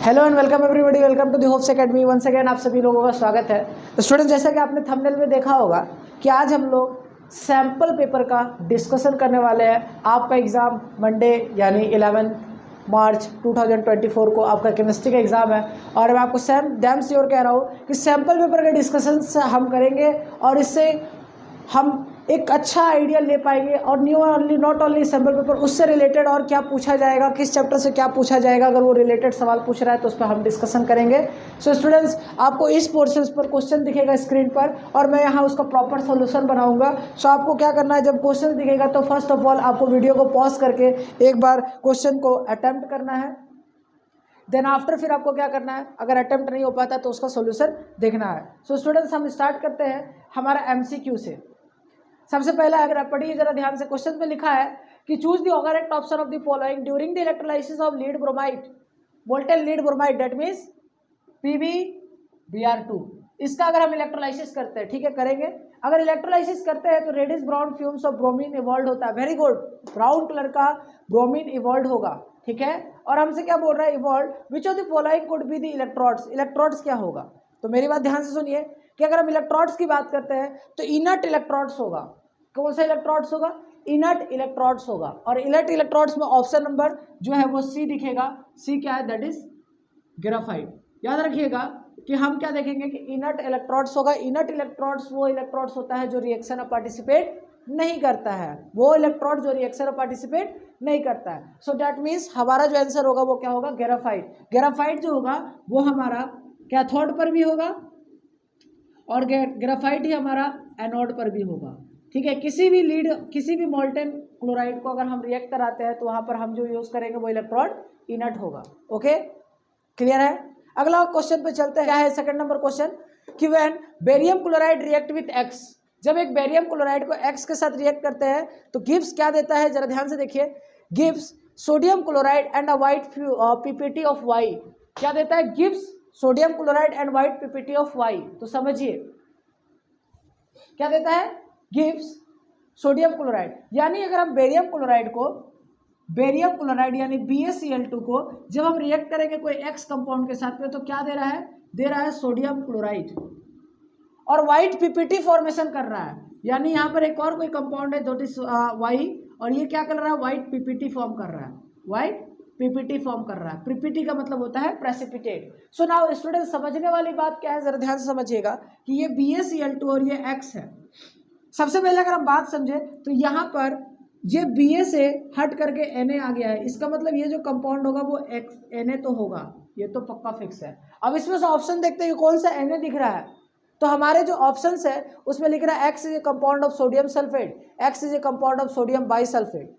Hello and welcome everybody, welcome to the Hopes Academy. Once again आप सभी लोगों का स्वागत है। तो स्टूडेंट्स, जैसा कि आपने थंबनेल में देखा होगा कि आज हम लोग सैम्पल पेपर का डिस्कशन करने वाले हैं। आपका एग्ज़ाम मंडे यानी 11 मार्च 2024 को आपका केमिस्ट्री का एग्ज़ाम है और मैं आपको डैम श्योर कह रहा हूँ कि सैम्पल पेपर के डिस्कशन हम करेंगे और इससे हम एक अच्छा आइडिया ले पाएंगे और नॉट ओनली सैम्पल पेपर, उससे रिलेटेड और क्या पूछा जाएगा, किस चैप्टर से क्या पूछा जाएगा, अगर वो रिलेटेड सवाल पूछ रहा है तो उस पर हम डिस्कशन करेंगे। सो स्टूडेंट्स, आपको इस पोर्शन पर क्वेश्चन दिखेगा स्क्रीन पर और मैं यहाँ उसका प्रॉपर सोल्यूशन बनाऊंगा। सो आपको क्या करना है, जब क्वेश्चन दिखेगा तो फर्स्ट ऑफ ऑल आपको वीडियो को पॉज करके एक बार क्वेश्चन को अटेम्प्ट करना है। देन आफ्टर फिर आपको क्या करना है, अगर अटेम्प्ट नहीं हो पाता तो उसका सोल्यूशन देखना है। सो स्टूडेंट्स, हम स्टार्ट करते हैं हमारा MCQ से। सबसे पहला अगर आप पढ़िए जरा ध्यान से, क्वेश्चन में लिखा है कि choose the correct option of the following during the electrolysis of lead bromide, molten lead bromide, that means PbBr2। इसका अगर हम इलेक्ट्रोलाइसिस करते हैं, ठीक है, करेंगे। अगर इलेक्ट्रोलाइसिस करते हैं तो reddish brown fumes of bromine evolve होता है। वेरी गुड, ब्राउन कलर का ब्रोमीन इवॉल्व होगा, ठीक है। और हमसे क्या बोल रहा है, evolve which of the following could be the electrodes. Electrodes क्या होगा, तो मेरी बात ध्यान से सुनिए कि अगर हम इलेक्ट्रोड्स की बात करते हैं तो इनर्ट इलेक्ट्रोड्स होगा। कौन सा इलेक्ट्रोड्स होगा, इनर्ट इलेक्ट्रोड्स होगा। और इनर्ट इलेक्ट्रोड्स में ऑप्शन नंबर जो है वो सी दिखेगा। सी क्या है, दैट इज ग्रेफाइट। याद रखिएगा कि हम क्या देखेंगे कि इनर्ट इलेक्ट्रोड्स होगा। इनर्ट इलेक्ट्रोड्स वो इलेक्ट्रोड्स होता है जो रिएक्शन में पार्टिसिपेट नहीं करता है, वो इलेक्ट्रोड जो रिएक्शन में पार्टिसिपेट नहीं करता है। सो दैट मीन्स हमारा जो आंसर होगा वो क्या होगा, ग्रेफाइट। ग्रेफाइट जो होगा वो हमारा कैथोड पर भी होगा और ग्रेफाइट ही हमारा एनोड पर भी होगा, ठीक है। किसी भी मोल्टेन क्लोराइड को अगर हम रिएक्ट कराते हैं तो वहां पर हम जो यूज करेंगे वो इलेक्ट्रोड इनर्ट होगा। ओके, क्लियर है। अगला क्वेश्चन पे चलते हैं। क्या है सेकंड नंबर क्वेश्चन कि when barium chloride react with X, जब एक बेरियम क्लोराइड को X के साथ रिएक्ट करते हैं तो गिव्स क्या देता है, जरा ध्यान से देखिए। Gives sodium chloride and a white PPT of Y। क्या देता है, gives sodium chloride and white PPT of Y। तो समझिए क्या देता है, गिव्स सोडियम क्लोराइड। यानी अगर हम बेरियम क्लोराइड यानी BaCl2 को जब हम रिएक्ट करेंगे कोई X कंपाउंड के साथ में तो क्या दे रहा है सोडियम क्लोराइड और वाइट PPT फॉर्मेशन कर रहा है। यानी यहाँ पर एक और कोई कंपाउंड है जो Y, और ये क्या कर रहा है, वाइट PPT फॉर्म कर रहा है। वाइट PPT फॉर्म कर रहा है। PPT का मतलब होता है प्रेसिपिटेट। सो नाउ स्टूडेंट, समझने वाली बात क्या है, जरा ध्यान से समझिएगा कि ये BaCl2 और ये X है। सबसे पहले अगर हम बात समझे तो यहाँ पर ये Ba से हट करके Na आ गया है। इसका मतलब ये जो कंपाउंड होगा वो Na तो होगा, ये तो पक्का फिक्स है। अब इसमें से ऑप्शन देखते हैं कौन सा Na दिख रहा है। तो हमारे जो ऑप्शंस है उसमें लिख रहा है X is a compound of sodium sulphate, X is a compound of sodium bisulphate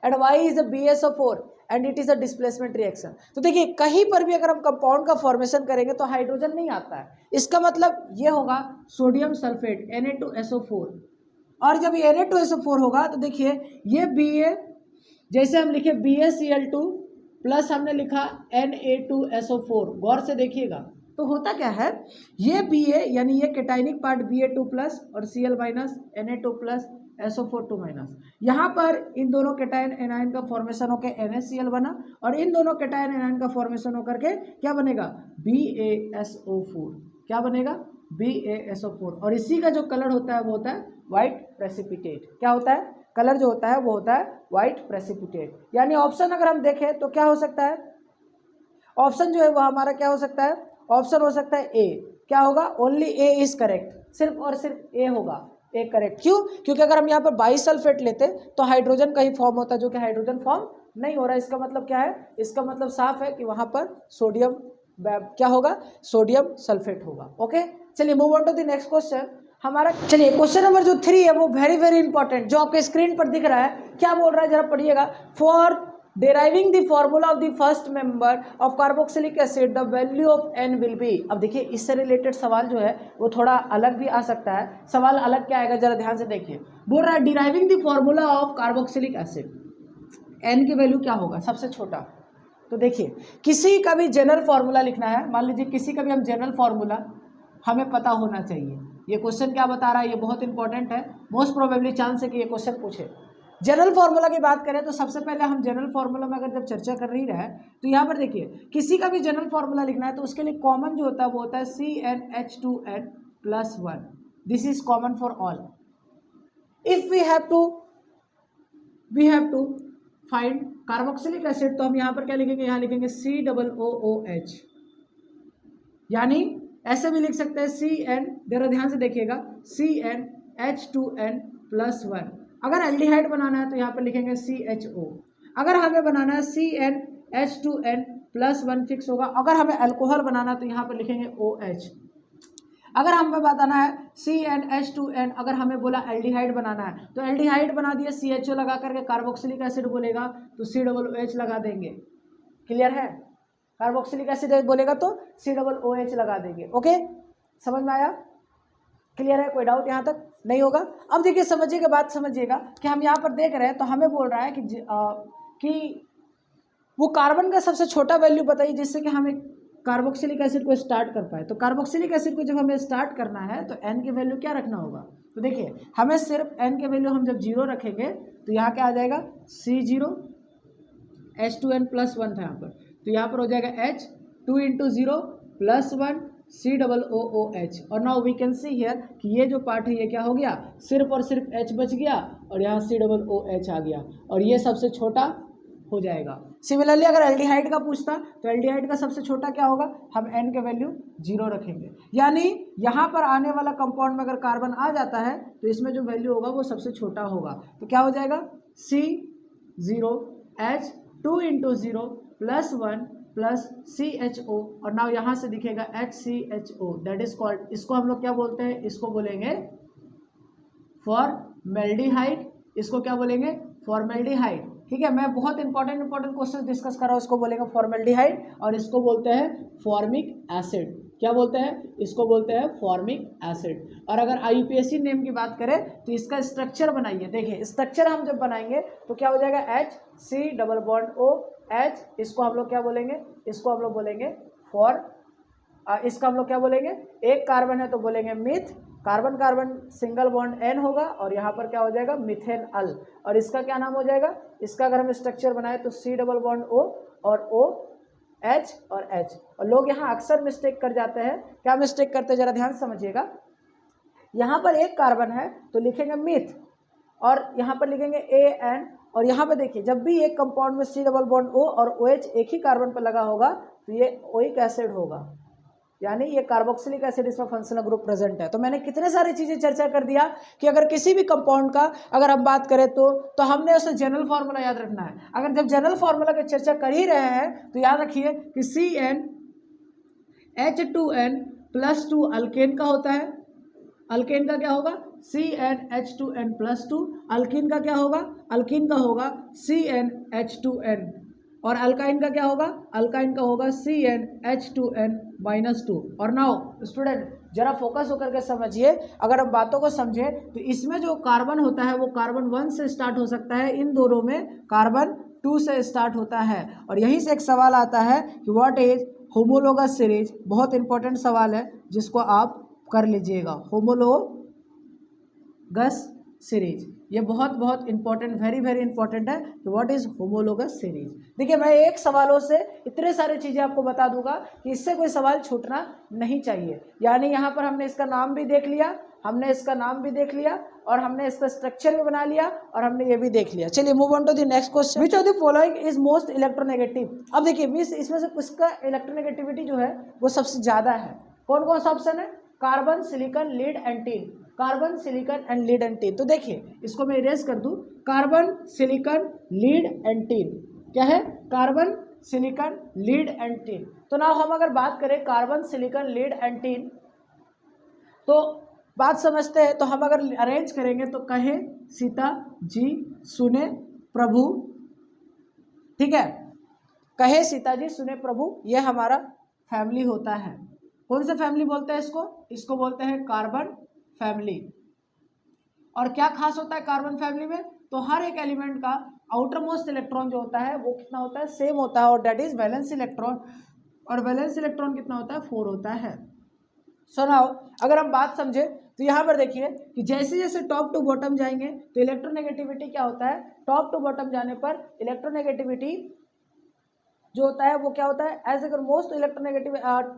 and Y is a BaSO4 and it is a displacement reaction. तो देखिए कहीं पर भी अगर हम कंपाउंड का फॉर्मेशन करेंगे तो हाइड्रोजन नहीं आता है। इसका मतलब ये होगा सोडियम सल्फेट Na2SO4, और जब ये Na2SO4 होगा तो देखिए ये Ba, जैसे हम लिखे BaCl2 प्लस हमने लिखा Na2SO4, गौर से देखिएगा तो होता क्या है, ये Ba यानी ये कैटाइनिक पार्ट Ba2 प्लस और Cl minus Na2 plus SO4 minus, यहाँ पर इन दोनों कैटायन एनायन का फॉर्मेशन होकर NaCl बना और इन दोनों कैटायन एनायन का फॉर्मेशन होकर के क्या बनेगा, BaSO4। क्या बनेगा, BaSO4। और इसी का जो कलर होता है वो होता है व्हाइट प्रेसिपिटेट। क्या होता है, कलर जो होता है वो होता है व्हाइट प्रेसिपिटेट। यानी ऑप्शन अगर हम देखें तो क्या हो सकता है, ऑप्शन जो है वो हमारा क्या हो सकता है, ऑप्शन हो सकता है ए। क्या होगा, ओनली ए इज करेक्ट, सिर्फ और सिर्फ ए होगा, ए करेक्ट। क्यों, क्योंकि अगर हम यहाँ पर बाइसल्फेट लेते तो हाइड्रोजन का ही फॉर्म होता है, जो कि हाइड्रोजन फॉर्म नहीं हो रहा है। इसका मतलब क्या है, इसका मतलब साफ है कि वहां पर सोडियम क्या होगा, सोडियम सल्फेट होगा। ओके, चलिए move on to the next question हमारा। चलिए क्वेश्चन नंबर जो 3 है वो वेरी वेरी इंपॉर्टेंट, जो आपके स्क्रीन पर दिख रहा है। क्या बोल रहा है जरा पढ़िएगा। For deriving the formula of the first member of carboxylic acid the value of N will be। अब देखिए इससे रिलेटेड सवाल जो है वो थोड़ा अलग भी आ सकता है। सवाल अलग क्या आएगा, जरा ध्यान से देखिए। बोल रहा है deriving the formula of carboxylic acid, N की वैल्यू क्या होगा, सबसे छोटा। तो देखिए किसी का भी जनरल फॉर्मूला लिखना है, मान लीजिए किसी का भी हम जनरल फॉर्मूला हमें पता होना चाहिए। ये क्वेश्चन क्या बता रहा है, ये बहुत इंपॉर्टेंट है, मोस्ट प्रोबेबली चांस है कि ये क्वेश्चन पूछे। जनरल फार्मूला की बात करें तो सबसे पहले हम जनरल फार्मूला में अगर जब चर्चा कर रही रहे तो यहाँ पर देखिए किसी का भी जनरल फार्मूला लिखना है तो उसके लिए कॉमन जो होता है वो होता है CnH2n+1। This is common for all. If we have to find carboxylic acid तो हम यहाँ पर क्या लिखेंगे, यहाँ लिखेंगे COOH, यानी ऐसे भी लिख सकते हैं CN, जरा ध्यान से देखिएगा, CnH2n+1। अगर एल्डिहाइड बनाना है तो यहाँ पर लिखेंगे CHO। अगर हमें बनाना है CnH2n+1 फिक्स होगा। अगर हमें अल्कोहल बनाना है तो यहाँ पर लिखेंगे OH। अगर हमें बताना है CnH2n, अगर हमें बोला एल्डिहाइड बनाना है तो एल्डिहाइड बना दिए, CHO लगा करके कार्बोक्सिलिक एसिड बोलेगा तो COOH लगा देंगे। क्लियर है? कार्बोक्सिलिक एसिड बोलेगा तो COOH लगा देंगे। ओके, समझ में आया? क्लियर है? कोई डाउट यहाँ तक नहीं होगा? अब देखिए समझिएगा, बात समझिएगा कि हम यहाँ पर देख रहे हैं तो हमें बोल रहा है कि वो कार्बन का सबसे छोटा वैल्यू बताइए जिससे कि हमें कार्बोक्सिलिक एसिड को स्टार्ट कर पाए। तो कार्बोक्सिलिक एसिड को जब हमें स्टार्ट करना है तो n की वैल्यू क्या रखना होगा? तो देखिए हमें सिर्फ n के वैल्यू हम जब 0 रखेंगे तो यहाँ क्या आ जाएगा, C0 H2n+1 था यहाँ पर, तो यहाँ पर हो जाएगा H 2 × 0 +1 COOH। और now we can see here कि ये जो पार्ट है ये क्या हो गया, सिर्फ और सिर्फ H बच गया और यहाँ COOH आ गया और ये सबसे छोटा हो जाएगा। सिमिलरली अगर एल्डिहाइड का पूछता तो एल्डिहाइड का सबसे छोटा क्या होगा, हम n के वैल्यू 0 रखेंगे। यानी यहाँ पर आने वाला कंपाउंड में अगर कार्बन आ जाता है तो इसमें जो वैल्यू होगा वो सबसे छोटा होगा। तो क्या हो जाएगा, C0H 2 × 0 +1 CHO और नाउ यहाँ से दिखेगा HCHO, दैट इज कॉल्ड, इसको हम लोग क्या बोलते हैं, इसको बोलेंगे फॉर्मेल्डिहाइड। इसको क्या बोलेंगे, फॉर्मेल्डिहाइड। ठीक है, मैं बहुत इंपॉर्टेंट क्वेश्चन डिस्कस कर रहा हूँ। इसको बोलेंगे फॉर्मेल्डिहाइड और इसको बोलते हैं फॉर्मिक एसिड। क्या बोलते हैं, इसको बोलते हैं फॉर्मिक एसिड। और अगर IUPAC नेम की बात करें तो इसका स्ट्रक्चर बनाइए। देखिए स्ट्रक्चर हम जब बनाएंगे तो क्या हो जाएगा, HC+OH, इसको हम लोग क्या बोलेंगे, इसको हम लोग बोलेंगे इसका हम लोग क्या बोलेंगे, एक कार्बन है तो बोलेंगे myth, carbon carbon single bond N होगा और यहाँ पर क्या हो जाएगा, मिथेन अल। और इसका क्या नाम हो जाएगा, इसका अगर हम स्ट्रक्चर बनाए तो C डबल बॉन्ड O और OH और H। और लोग यहाँ अक्सर मिस्टेक कर जाते हैं। क्या मिस्टेक करते हैं, जरा ध्यान समझिएगा। यहाँ पर एक कार्बन है तो लिखेंगे मिथ और यहाँ पर लिखेंगे AN और यहाँ पर देखिए जब भी एक कंपाउंड में C डबल बॉन्ड O और OH एक ही कार्बन पर लगा होगा तो ये ओइक एसिड होगा, यानी ये कार्बोक्सिलिक एसिड इसमें फंक्शनल ग्रुप प्रेजेंट है। तो मैंने कितने सारी चीज़ें चर्चा कर दिया कि अगर किसी भी कंपाउंड का अगर हम बात करें तो हमने उसे जनरल फार्मूला याद रखना है। अगर जब जनरल फार्मूला की चर्चा कर ही रहे हैं तो याद रखिए कि CnH2n+2 अल्केन का होता है। अल्केन का क्या होगा, CnH2n+2। अल्कीन का क्या होगा, अल्कीन का होगा CnH2n। और अल्काइन का क्या होगा, अल्काइन का होगा CnH2n-2। और नाउ स्टूडेंट जरा फोकस होकर के समझिए, अगर हम बातों को समझें तो इसमें जो कार्बन होता है वो कार्बन 1 से स्टार्ट हो सकता है, इन दोनों में कार्बन 2 से स्टार्ट होता है। और यहीं से एक सवाल आता है कि व्हाट इज होमोलोगस सीरीज। बहुत इंपॉर्टेंट सवाल है जिसको आप कर लीजिएगा, होमोलोगस सीरीज। ये बहुत इंपॉर्टेंट, वेरी इंपॉर्टेंट है कि व्हाट इज होमोलोगस सीरीज। देखिए मैं एक सवालों से इतने सारे चीज़ें आपको बता दूंगा कि इससे कोई सवाल छूटना नहीं चाहिए। यानी यहाँ पर हमने इसका नाम भी देख लिया, हमने इसका नाम भी देख लिया और हमने इसका स्ट्रक्चर भी बना लिया और हमने ये भी देख लिया। चलिए move on to the next question. Which of the following is most electronegative. अब देखिए इसमें से किसका इलेक्ट्रोनेगेटिविटी जो है वो सबसे ज़्यादा है। कौन कौन सा ऑप्शन है, carbon, silicon, lead and tin. Carbon, silicon and lead and tin. तो देखिए इसको मैं इरेज कर दूं, carbon, silicon, lead and tin. क्या है, carbon, silicon, lead and tin. तो ना हम अगर बात करें carbon, silicon, lead and tin तो बात समझते हैं। तो हम अगर अरेंज करेंगे तो कहे सीता जी सुने प्रभु, ठीक है, कहे सीता जी सुने प्रभु, ये हमारा फैमिली होता है। कौन सा फैमिली बोलते हैं इसको, इसको बोलते हैं कार्बन फैमिली। और क्या खास होता है कार्बन फैमिली में, तो हर एक एलिमेंट का आउटर मोस्ट इलेक्ट्रॉन जो होता है वो कितना होता है, सेम होता है, और डेट इज वैलेंस इलेक्ट्रॉन। और वैलेंस इलेक्ट्रॉन कितना होता है, 4 होता है। सो नाउ अगर हम बात समझे तो यहाँ पर देखिए कि जैसे जैसे टॉप टू बॉटम जाएंगे तो इलेक्ट्रोनेगेटिविटी क्या होता है, टॉप टू बॉटम जाने पर इलेक्ट्रोनेगेटिविटी जो होता है वो क्या होता है, एज अगर most electronegative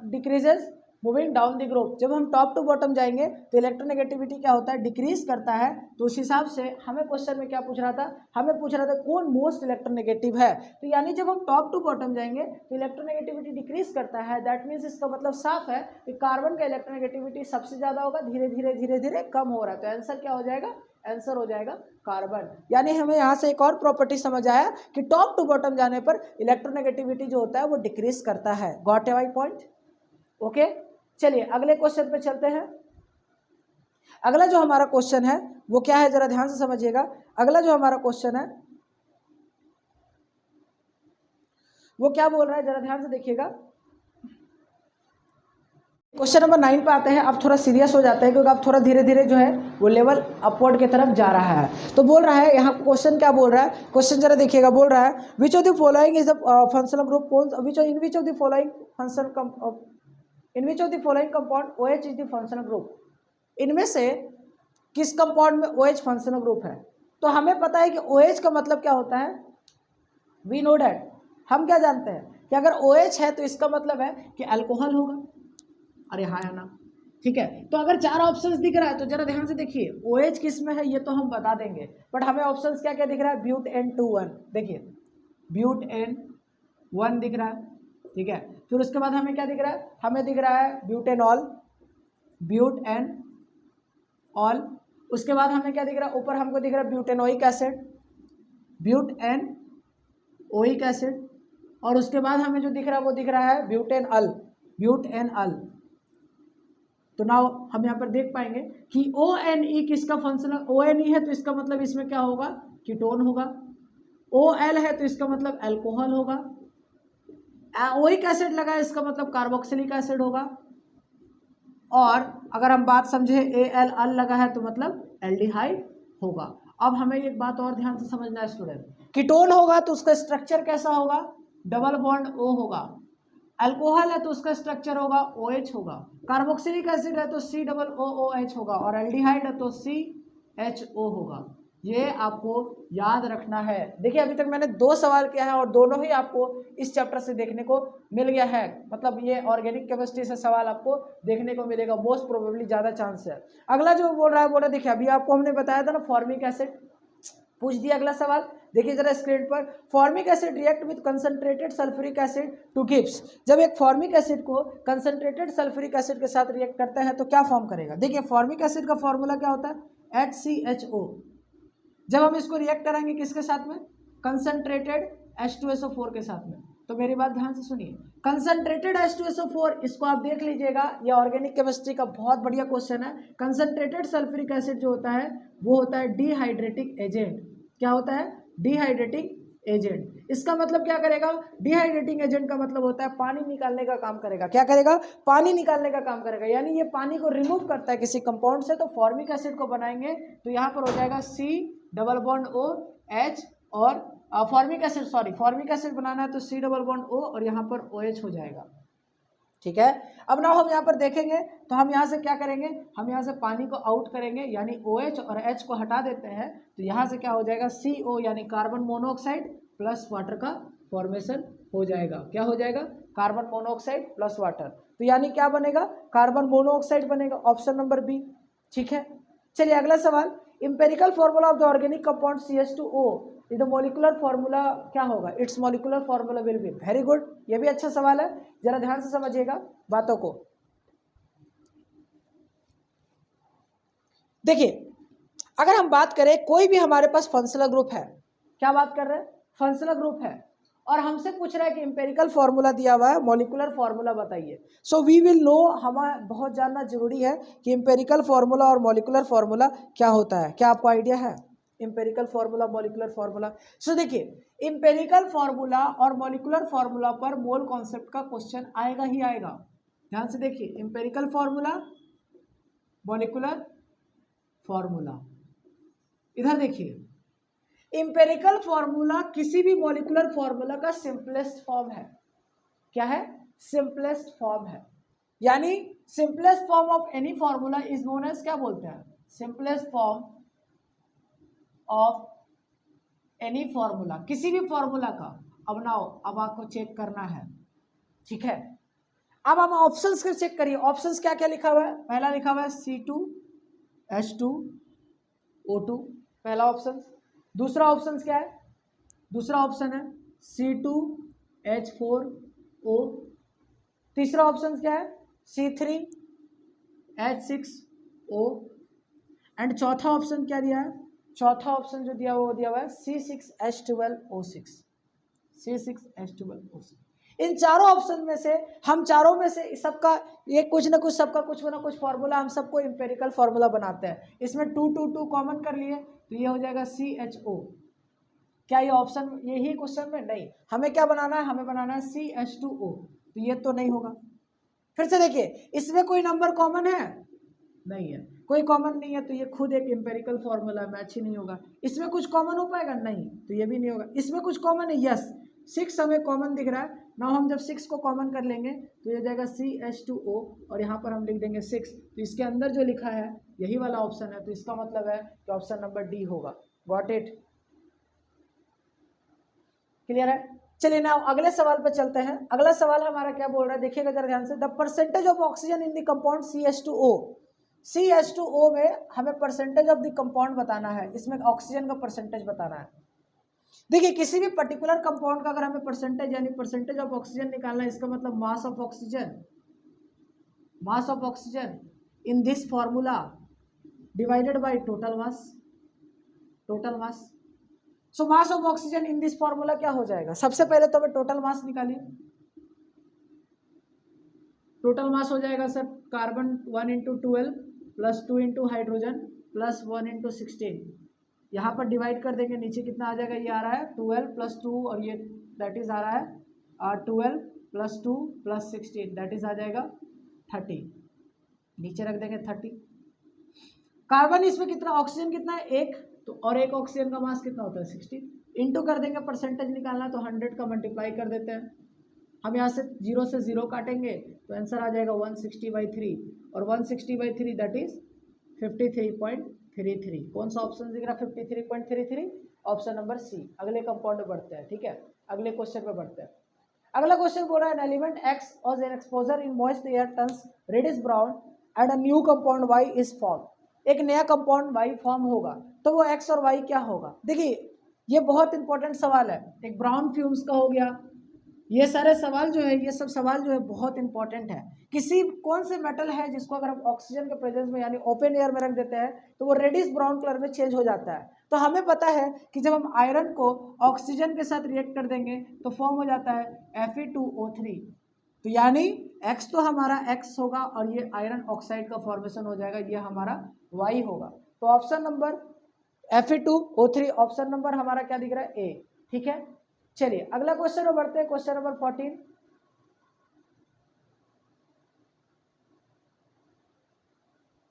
decreases moving down the group. जब हम टॉप टू बॉटम जाएंगे तो इलेक्ट्रोनेगेटिविटी क्या होता है, डिक्रीज करता है। तो उस हिसाब से हमें क्वेश्चन में क्या पूछ रहा था, हमें पूछ रहा था कौन मोस्ट इलेक्ट्रोनेगेटिव है। तो यानी जब हम टॉप टू बॉटम जाएंगे तो इलेक्ट्रोनेगेटिविटी डिक्रीज करता है, दैट मीन्स इसका मतलब साफ है कि कार्बन का इलेक्ट्रोनेगेटिविटी सबसे ज्यादा होगा, धीरे धीरे धीरे धीरे कम हो रहा है। तो आंसर क्या हो जाएगा, आंसर हो जाएगा कार्बन। यानी हमें यहाँ से एक और प्रॉपर्टी समझ आया कि टॉप टू बॉटम जाने पर इलेक्ट्रोनेगेटिविटी जो होता है वो डिक्रीज करता है। Got a my point? Okay, चलिए अगले क्वेश्चन पे चलते हैं। अगला जो हमारा क्वेश्चन है वो क्या है, जरा ध्यान से समझिएगा। अगला जो हमारा क्वेश्चन है वो क्या बोल रहा है, जरा ध्यान से देखिएगा। क्वेश्चन नंबर 9 पे आते हैं। अब थोड़ा सीरियस हो जाता है क्योंकि अब थोड़ा धीरे धीरे जो है वो लेवल अपवर्ड की तरफ जा रहा है। तो बोल रहा है यहाँ क्वेश्चन क्या बोल रहा है, क्वेश्चन जरा देखिएगा। बोल रहा है विच of the following is the functional group, in which of the following functional in which of the following compound OH is the functional group. इनमें से किस कंपाउंड में OH फंक्शनल ग्रुप है। तो हमें पता है कि OH का मतलब क्या होता है, वी नो डैट, हम क्या जानते हैं कि अगर OH है तो इसका मतलब है कि अल्कोहल होगा। अरे हाँ है ना, ठीक है। तो अगर 4 ऑप्शंस दिख रहा है तो जरा ध्यान से देखिए OH किस में है ये तो हम बता देंगे, बट हमें ऑप्शंस क्या क्या दिख रहा है, ब्यूटेन-2,1, देखिए ब्यूटेन-1 दिख रहा है, ठीक है। फिर उसके बाद हमें क्या दिख रहा है, हमें दिख रहा है ब्यूटेनॉल, ब्यूटेनॉल। उसके बाद हमें क्या दिख रहा है, ऊपर हमको दिख रहा है ब्यूटेनोइक एसिड, ब्यूटेनओइक एसिड। और उसके बाद हमें जो दिख रहा है वो दिख रहा है ब्यूटेनअल, ब्यूटेनअल। तो नाउ हम यहाँ पर देख पाएंगे कि ONE किसका फंक्शनल, ONE है तो इसका मतलब इसमें क्या होगा, कीटोन होगा। OL है तो इसका मतलब अल्कोहल होगा। ओइक एसिड लगा है इसका मतलब कार्बोक्सिलिक एसिड होगा। और अगर हम बात समझे AL लगा है तो मतलब एल्डिहाइड होगा। अब हमें एक बात और ध्यान से समझना है स्टूडेंट, कीटोन होगा तो उसका स्ट्रक्चर कैसा होगा, डबल बॉन्ड O होगा। अल्कोहल है तो उसका स्ट्रक्चर होगा OH होगा। कार्बोक्सिलिक एसिड है तो COOH होगा। और एल्डिहाइड है तो CHO होगा। ये आपको याद रखना है। देखिए अभी तक मैंने 2 सवाल किया है और दोनों ही आपको इस चैप्टर से देखने को मिल गया है। मतलब ये ऑर्गेनिक केमिस्ट्री से सवाल आपको देखने को मिलेगा, मोस्ट प्रोबेबली ज़्यादा चांस है। अगला जो बोल रहा है देखिए अभी आपको हमने बताया था ना फॉर्मिक एसिड, पूछ दिया अगला सवाल। देखिए जरा स्क्रीन पर, formic acid react with concentrated sulphuric acid two gives. जब एक फॉर्मिक एसिड को कंसंट्रेटेड सल्फ्यूरिक एसिड के साथ रिएक्ट करता है तो क्या फॉर्म करेगा। देखिए फॉर्मिक एसिड का फॉर्मूला क्या होता है, HCHO। जब हम इसको रिएक्ट कराएंगे किसके साथ में, कंसंट्रेटेड H2SO4 के साथ में। तो मेरी बात ध्यान से सुनिए, कंसंट्रेटेड H2SO4 इसको आप देख लीजिएगा, ये ऑर्गेनिक केमिस्ट्री का बहुत बढ़िया क्वेश्चन है। कंसंट्रेटेड सल्फ्यूरिक एसिड जो होता है वो होता है डिहाइड्रेटिक एजेंट। क्या होता है, डिहाइड्रेटिंग एजेंट। इसका मतलब क्या करेगा, डिहाइड्रेटिंग एजेंट का मतलब होता है पानी निकालने का काम करेगा। क्या करेगा, पानी निकालने का काम करेगा। यानी ये पानी को रिमूव करता है किसी कंपाउंड से। तो फॉर्मिक एसिड को बनाएंगे तो यहाँ पर हो जाएगा C+O H और फॉर्मिक एसिड बनाना है तो C+O और यहाँ पर OH हो जाएगा, ठीक है। अब ना हम यहाँ पर देखेंगे तो हम यहाँ से क्या करेंगे, हम यहाँ से पानी को आउट करेंगे यानी OH और H को हटा देते हैं। तो यहाँ से क्या हो जाएगा, CO यानी कार्बन मोनोऑक्साइड प्लस वाटर का फॉर्मेशन हो जाएगा। क्या हो जाएगा, कार्बन मोनोऑक्साइड प्लस वाटर। तो यानी क्या बनेगा, कार्बन मोनोऑक्साइड बनेगा, ऑप्शन नंबर बी, ठीक है। चलिए अगला सवाल, empirical formula of the organic compound CH2O is the molecular formula क्या होगा, it's molecular formula will be. Very good, ये भी अच्छा सवाल है, जरा ध्यान से समझिएगा बातों को। देखिए अगर हम बात करें कोई भी हमारे पास फंक्शनल ग्रुप है, क्या बात कर रहे हैं, फंक्शनल ग्रुप है और हमसे पूछ रहा है कि इंपेरिकल फॉर्मूला दिया हुआ है, मॉलिक्यूलर फॉर्मूला बताइए। सो वी विल नो, हमें बहुत जानना जरूरी है कि इंपेरिकल फॉर्मूला और मॉलिक्यूलर फॉर्मूला क्या होता है। क्या आपको आइडिया है इंपेरिकल फॉर्मूला, मॉलिक्यूलर फॉर्मूला? सो देखिए इंपेरिकल फॉर्मूला और मॉलिक्यूलर फॉर्मूला पर मोल कॉन्सेप्ट का क्वेश्चन आएगा ही आएगा। ध्यान से देखिए, इंपेरिकल फॉर्मूला, मॉलिक्यूलर फॉर्मूला। इधर देखिए, इंपेरिकल फॉर्मूला किसी भी मॉलिक्यूलर फॉर्मूला का सिंपलेस्ट फॉर्म है। क्या है, सिंपलेस्ट फॉर्म है। यानी simplest form of any formula is known as, क्या बोलते हैं, simplest form of any formula, किसी भी फॉर्मूला का। अब नाउ अब आपको चेक करना है, ठीक है। अब हम ऑप्शंस के चेक करिए, ऑप्शंस क्या क्या लिखा हुआ है। पहला लिखा हुआ है C2H2O2, पहला ऑप्शन। दूसरा ऑप्शन क्या है, दूसरा ऑप्शन है C2H4O। तीसरा ऑप्शन क्या है C3H6O। एंड चौथा ऑप्शन क्या दिया है, चौथा ऑप्शन जो दिया वो दिया हुआ है C6H12O6, C6H12O6। इन चारों ऑप्शन में से हम चारों में से सबका ये कुछ ना कुछ, सबका कुछ ना कुछ फॉर्मूला, हम सबको एम्पेरिकल फॉर्मूला बनाते हैं। इसमें 2 2 2 कॉमन कर लिए तो ये हो जाएगा CHO। क्या ये ऑप्शन यही क्वेश्चन में नहीं, हमें क्या बनाना है, हमें बनाना है CH2O, तो ये तो नहीं होगा। फिर से देखिए, इसमें कोई नंबर कॉमन है नहीं है, कोई कॉमन नहीं है, तो ये खुद एक एम्पेरिकल फॉर्मूला मैच ही नहीं होगा। इसमें कुछ कॉमन हो पाएगा नहीं, तो ये भी नहीं होगा। इसमें कुछ कॉमन है, यस 6 हमें कॉमन दिख रहा है ना, हम जब 6 को कॉमन कर लेंगे तो ये जाएगा CH2O और यहाँ पर हम लिख देंगे 6, तो इसके अंदर जो लिखा है यही वाला ऑप्शन है, तो इसका मतलब है कि ऑप्शन नंबर डी होगा। गॉट इट, क्लियर है। चलिए ना अगले सवाल पर चलते हैं। अगला सवाल हमारा क्या बोल रहा है, देखिएगा जरा ध्यान से। The percentage of oxygen in the compound CH2O, CH2O में हमें परसेंटेज ऑफ द कंपाउंड बताना है, इसमें ऑक्सीजन का परसेंटेज बताना है। देखिए किसी भी पर्टिकुलर कंपाउंड का अगर हमें परसेंटेज यानी परसेंटेज ऑफ ऑक्सीजन निकालना है, इसका मतलब mass of oxygen, mass of oxygen in this formula divided by total mass, total mass. So mass of oxygen in this formula क्या हो जाएगा, सबसे पहले तो हमें टोटल मास निकालिए। टोटल मास हो जाएगा sir carbon 1 × 12 plus 2 × hydrogen plus 1 × 16। यहाँ पर डिवाइड कर देंगे, नीचे कितना आ जाएगा, ये आ रहा है 12 + 2 और ये दैट इज आ रहा है 12 + 2 + 16 दैट इज आ जाएगा 30। नीचे रख देंगे 30। कार्बन इसमें कितना, ऑक्सीजन कितना है 1, तो और एक ऑक्सीजन का मास कितना होता है 60। इंटू कर देंगे, परसेंटेज निकालना तो 100 का मल्टीप्लाई कर देते हैं। हम यहाँ से 0 से 0 काटेंगे तो आंसर आ जाएगा 160/3 और 160/3 दैट इज 53.33। कौन सा ऑप्शन दिख रहा है 53.33, ऑप्शन नंबर सी। अगले कंपाउंड में बढ़ते हैं, ठीक है, अगले क्वेश्चन पे बढ़ते हैं। अगला क्वेश्चन बोल रहा है element X was an exposure in moist air turns reddish brown and a new compound Y is form. एक नया कंपाउंड Y फॉर्म होगा तो वो X और Y क्या होगा। देखिए ये बहुत इंपॉर्टेंट सवाल है, एक ब्राउन फ्यूम्स का हो गया, ये सारे सवाल जो है, ये सब सवाल जो है बहुत इंपॉर्टेंट है। किसी कौन से मेटल है जिसको अगर हम ऑक्सीजन के प्रेजेंस में यानी ओपन एयर में रख देते हैं तो वो रेडिश ब्राउन कलर में चेंज हो जाता है। तो हमें पता है कि जब हम आयरन को ऑक्सीजन के साथ रिएक्ट कर देंगे तो फॉर्म हो जाता है Fe2O3, तो यानी X तो हमारा X होगा और ये आयरन ऑक्साइड का फॉर्मेशन हो जाएगा, ये हमारा Y होगा। तो option number Fe2O3 option number हमारा क्या दिख रहा है ए, ठीक है। चलिए अगला क्वेश्चन में बढ़ते हैं, क्वेश्चन नंबर 14।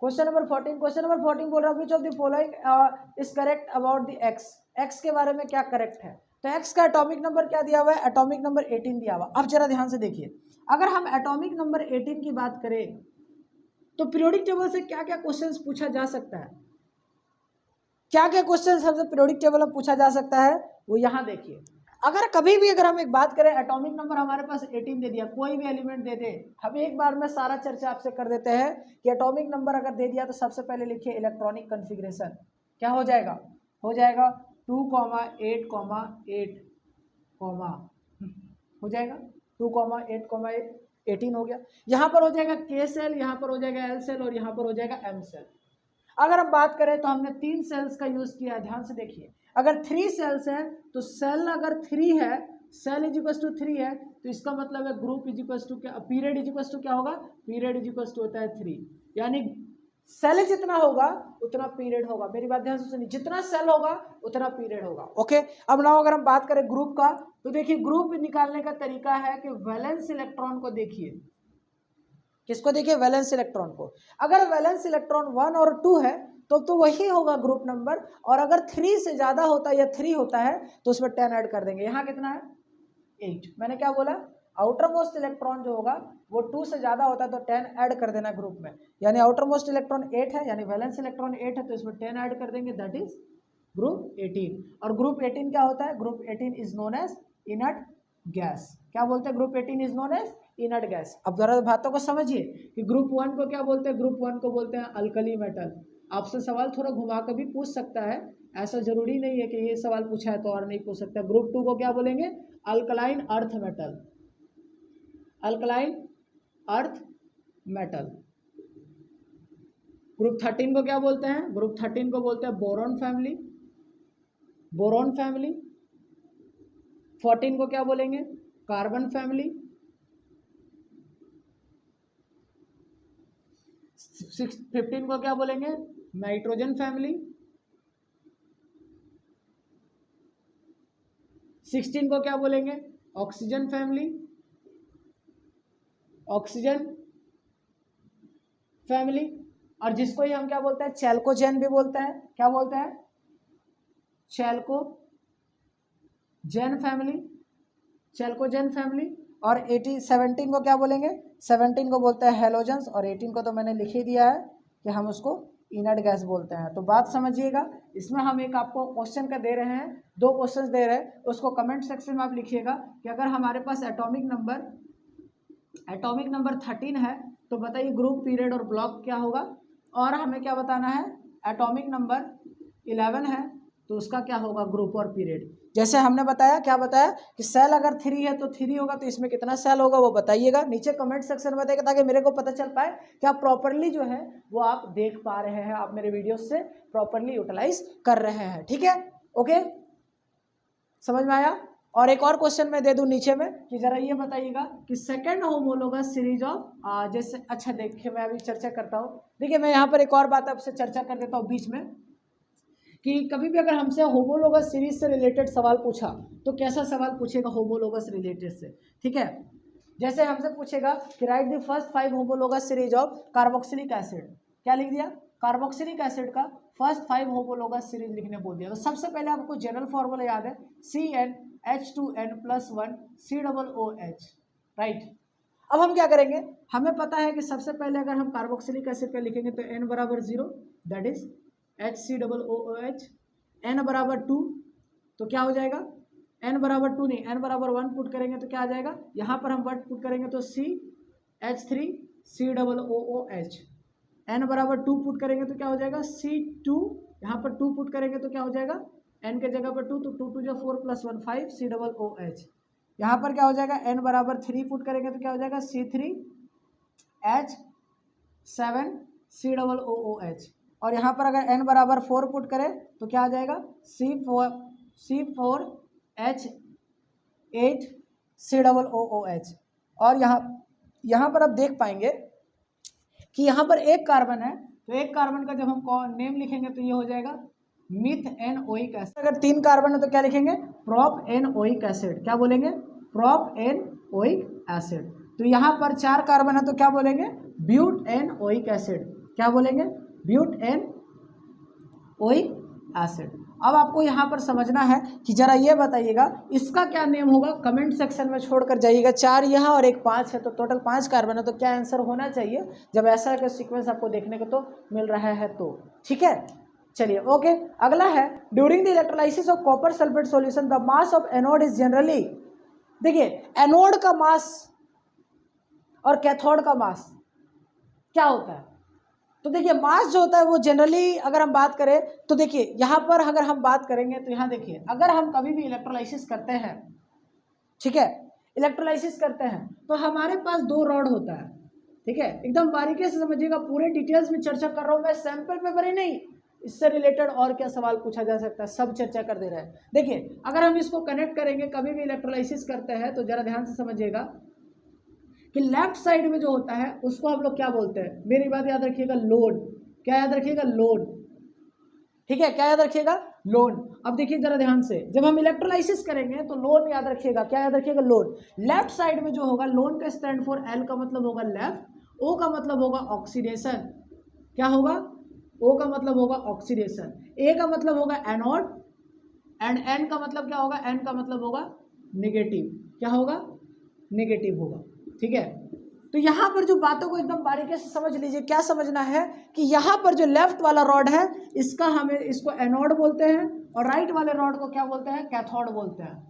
क्वेश्चन नंबर 14 बोल रहा है विच of the following is correct about the x. X के बारे में क्या करेक्ट है, तो एक्स का एटॉमिक नंबर क्या दिया हुआ है, एटॉमिक नंबर 18 दिया हुआ। अब जरा ध्यान से देखिए, अगर हम एटॉमिक नंबर 18 की बात करें तो पीरियोडिक टेबल से क्या क्या क्वेश्चंस पूछा जा सकता है, क्या क्या क्वेश्चंस हमसे पीरियोडिक टेबल में पूछा जा सकता है, वो यहाँ देखिए। अगर कभी भी अगर हम एक बात करें, एटॉमिक नंबर हमारे पास 18 दे दिया, कोई भी एलिमेंट दे दे, हम एक बार में सारा चर्चा आपसे कर देते हैं कि एटॉमिक नंबर अगर दे दिया तो सबसे पहले लिखिए इलेक्ट्रॉनिक कॉन्फ़िगरेशन, क्या हो जाएगा, हो जाएगा 2,8,8, हो जाएगा 2,8,8, 18 हो गया। यहाँ पर हो जाएगा K सेल, यहाँ पर हो जाएगा L सेल और यहाँ पर हो जाएगा M सेल। अगर हम बात करें तो हमने 3 सेल्स का यूज किया है, ध्यान से देखिए। अगर 3 सेल्स है तो सेल अगर 3 है, सेल इज इक्वल टू 3 है, तो इसका मतलब है ग्रुप इज इक्वल टू क्या, पीरियड इज इक्वल टू क्या होगा, पीरियड इज इक्वल टू होता है 3, यानी सेल जितना होगा उतना पीरियड होगा। मेरी बात ध्यान से सुनिए, जितना सेल होगा उतना पीरियड होगा, ओके। अब ना अगर हम बात करें ग्रुप का तो देखिए ग्रुप निकालने का तरीका है कि वैलेंस इलेक्ट्रॉन को देखिए, किसको देखिए, वैलेंस इलेक्ट्रॉन को। अगर वैलेंस इलेक्ट्रॉन 1 और 2 है तो वही होगा ग्रुप नंबर, और अगर 3 से ज्यादा होता है या 3 होता है तो उसमें 10 ऐड कर देंगे। यहाँ कितना है 8, मैंने क्या बोला, आउटर मोस्ट इलेक्ट्रॉन जो होगा वो 2 से ज़्यादा होता है तो 10 ऐड कर देना ग्रुप में, यानी आउटर मोस्ट इलेक्ट्रॉन 8 है, यानी वैलेंस इलेक्ट्रॉन 8 है तो इसमें 10 ऐड कर देंगे, दैट इज ग्रुप 18। और ग्रुप 18 क्या होता है? Group 18 is known as inert gas. क्या बोलते हैं? Group 18 is known as inert gas. अब जरा बातों को समझिए कि ग्रुप 1 को क्या बोलते हैं? ग्रुप 1 को बोलते हैं अल्कली मेटल। आपसे सवाल थोड़ा घुमा कर भी पूछ सकता है, ऐसा जरूरी नहीं है कि ये सवाल पूछा है तो और नहीं पूछ सकता। ग्रुप 2 को क्या बोलेंगे? Alkaline earth metal, alkaline earth metal. Group 13 को क्या बोलते हैं? ग्रुप 13 को बोलते हैं बोरॉन फैमिली, बोरॉन फैमिली। 14 को क्या बोलेंगे? Carbon family. 15 को क्या बोलेंगे? Nitrogen family. 16 को क्या बोलेंगे? Oxygen family, oxygen family. और जिसको ही हम क्या बोलते हैं? चैल्कोजेन भी बोलते हैं। क्या बोलते हैं? चैल्कोजेन फैमिली, चैल्कोजेन फैमिली। और 17 को क्या बोलेंगे? 17 को बोलते हैं हेलोजेंस, और 18 को तो मैंने लिख ही दिया है कि हम उसको इनर्ट गैस बोलते हैं। तो बात समझिएगा, इसमें हम एक आपको क्वेश्चन का दे रहे हैं, 2 क्वेश्चन दे रहे हैं, उसको कमेंट सेक्शन में आप लिखिएगा कि अगर हमारे पास एटॉमिक नंबर 13 है तो बताइए ग्रुप, पीरियड और ब्लॉक क्या होगा। और हमें क्या बताना है? एटॉमिक नंबर 11 है तो उसका क्या होगा? ग्रुप और पीरियड। जैसे हमने बताया, क्या बताया कि सेल अगर 3 है तो 3 होगा, तो इसमें कितना सेल होगा वो बताइएगा, नीचे कमेंट सेक्शन में बताइएगा, ताकि मेरे को पता चल पाए कि आप प्रॉपरली जो है वो आप देख पा रहे हैं, आप मेरे वीडियो से प्रॉपरली यूटिलाइज कर रहे हैं। ठीक है, ओके, समझ में आया। और एक और क्वेश्चन मैं दे दूं नीचे में कि जरा ये बताइएगा कि सेकंड होमोलोगस सीरीज ऑफ, जैसे, अच्छा देखिए मैं अभी चर्चा करता हूँ। देखिए मैं यहाँ पर एक और बात आपसे चर्चा कर देता हूँ बीच में, कि कभी भी अगर हमसे होमोलोगस सीरीज से रिलेटेड सवाल पूछा तो कैसा सवाल पूछेगा होमोलोगस रिलेटेड से। ठीक है, जैसे हमसे पूछेगा कि right the first 5 homologous series of carboxylic acid. क्या लिख दिया? कार्बोक्सिलिक एसिड का फर्स्ट 5 होमोलोगस सीरीज लिखने बोल दिया। तो सबसे पहले आपको जनरल फॉर्मूला याद है, CnH2n+1 COOH, राइट। अब हम क्या करेंगे? हमें पता है कि सबसे पहले अगर हम कार्बोक्सिलिक एसिड का लिखेंगे तो n बराबर 0, दैट इज HCOOH। n बराबर 2 तो क्या हो जाएगा? n बराबर 2 नहीं, n बराबर 1 पुट करेंगे तो क्या आ जाएगा? यहाँ पर हम 1 पुट करेंगे तो CH3COOH। n बराबर 2 पुट करेंगे तो क्या हो जाएगा? C2, यहाँ पर 2 पुट करेंगे तो क्या हो जाएगा? n के जगह पर 2, तो 2 2 4 + 1 5 COOH। यहाँ पर क्या हो जाएगा? n बराबर 3 पुट करेंगे तो क्या हो जाएगा? C3H7 COOH। और यहाँ पर अगर n बराबर 4 पुट करें तो क्या आ जाएगा? C4H8 COOH। और यहाँ पर आप देख पाएंगे कि यहाँ पर एक कार्बन है, तो एक कार्बन का जब हम नेम लिखेंगे तो ये हो जाएगा मिथेनोइक एसिड। अगर 3 कार्बन है तो क्या लिखेंगे? Propanoic acid. क्या बोलेंगे? Propanoic acid. तो यहाँ पर 4 कार्बन है तो क्या बोलेंगे? Butanoic acid. क्या बोलेंगे? Butanoic acid. अब आपको यहाँ पर समझना है कि जरा ये बताइएगा इसका क्या नेम होगा, कमेंट सेक्शन में छोड़कर जाइएगा। 4 यहाँ और एक 5 है तो टोटल 5 कार्बन है, तो क्या आंसर होना चाहिए जब ऐसा का सीक्वेंस आपको देखने को तो मिल रहा है तो। ठीक है, चलिए ओके। अगला है, during the electrolysis of copper sulphate solution the mass of anode is generally. देखिए एनोड का मास और कैथोड का मास क्या होता है? तो देखिए मास जो होता है वो जनरली अगर हम बात करें तो देखिए यहाँ पर अगर हम बात करेंगे तो यहाँ देखिए अगर हम कभी भी इलेक्ट्रोलाइसिस करते हैं, ठीक है, इलेक्ट्रोलाइसिस करते हैं तो हमारे पास 2 रॉड होता है। ठीक है, एकदम बारीकी से समझिएगा, पूरे डिटेल्स में चर्चा कर रहा हूँ मैं, सैंपल पेपर ही नहीं, इससे रिलेटेड और क्या सवाल पूछा जा सकता है सब चर्चा कर दे रहे हैं। देखिए अगर हम इसको कनेक्ट करेंगे, कभी भी इलेक्ट्रोलाइसिस करते हैं तो जरा ध्यान से समझिएगा कि लेफ्ट साइड में जो होता है उसको हम लोग क्या बोलते हैं? मेरी बात याद रखिएगा, लोड। क्या याद रखिएगा? लोड। ठीक है, क्या याद रखिएगा? लोड। अब देखिए जरा ध्यान से, जब हम इलेक्ट्रोलाइसिस करेंगे तो लोड याद रखिएगा। क्या याद रखिएगा? लोड। लेफ्ट साइड में जो होगा, लोड का स्टैंड फॉर L का मतलब होगा लेफ्ट, O का मतलब होगा ऑक्सीडेशन। क्या होगा? O का मतलब होगा ऑक्सीडेशन, A का मतलब होगा एनोड, एंड N का मतलब क्या होगा? N का मतलब होगा निगेटिव। क्या होगा? नेगेटिव होगा। ठीक है, तो यहाँ पर जो बातों को एकदम बारीकी से समझ लीजिए। क्या समझना है कि यहाँ पर जो लेफ्ट वाला रॉड है इसका हमें इसको एनोड बोलते हैं और राइट वाले रॉड को क्या बोलते हैं, कैथोड बोलते हैं।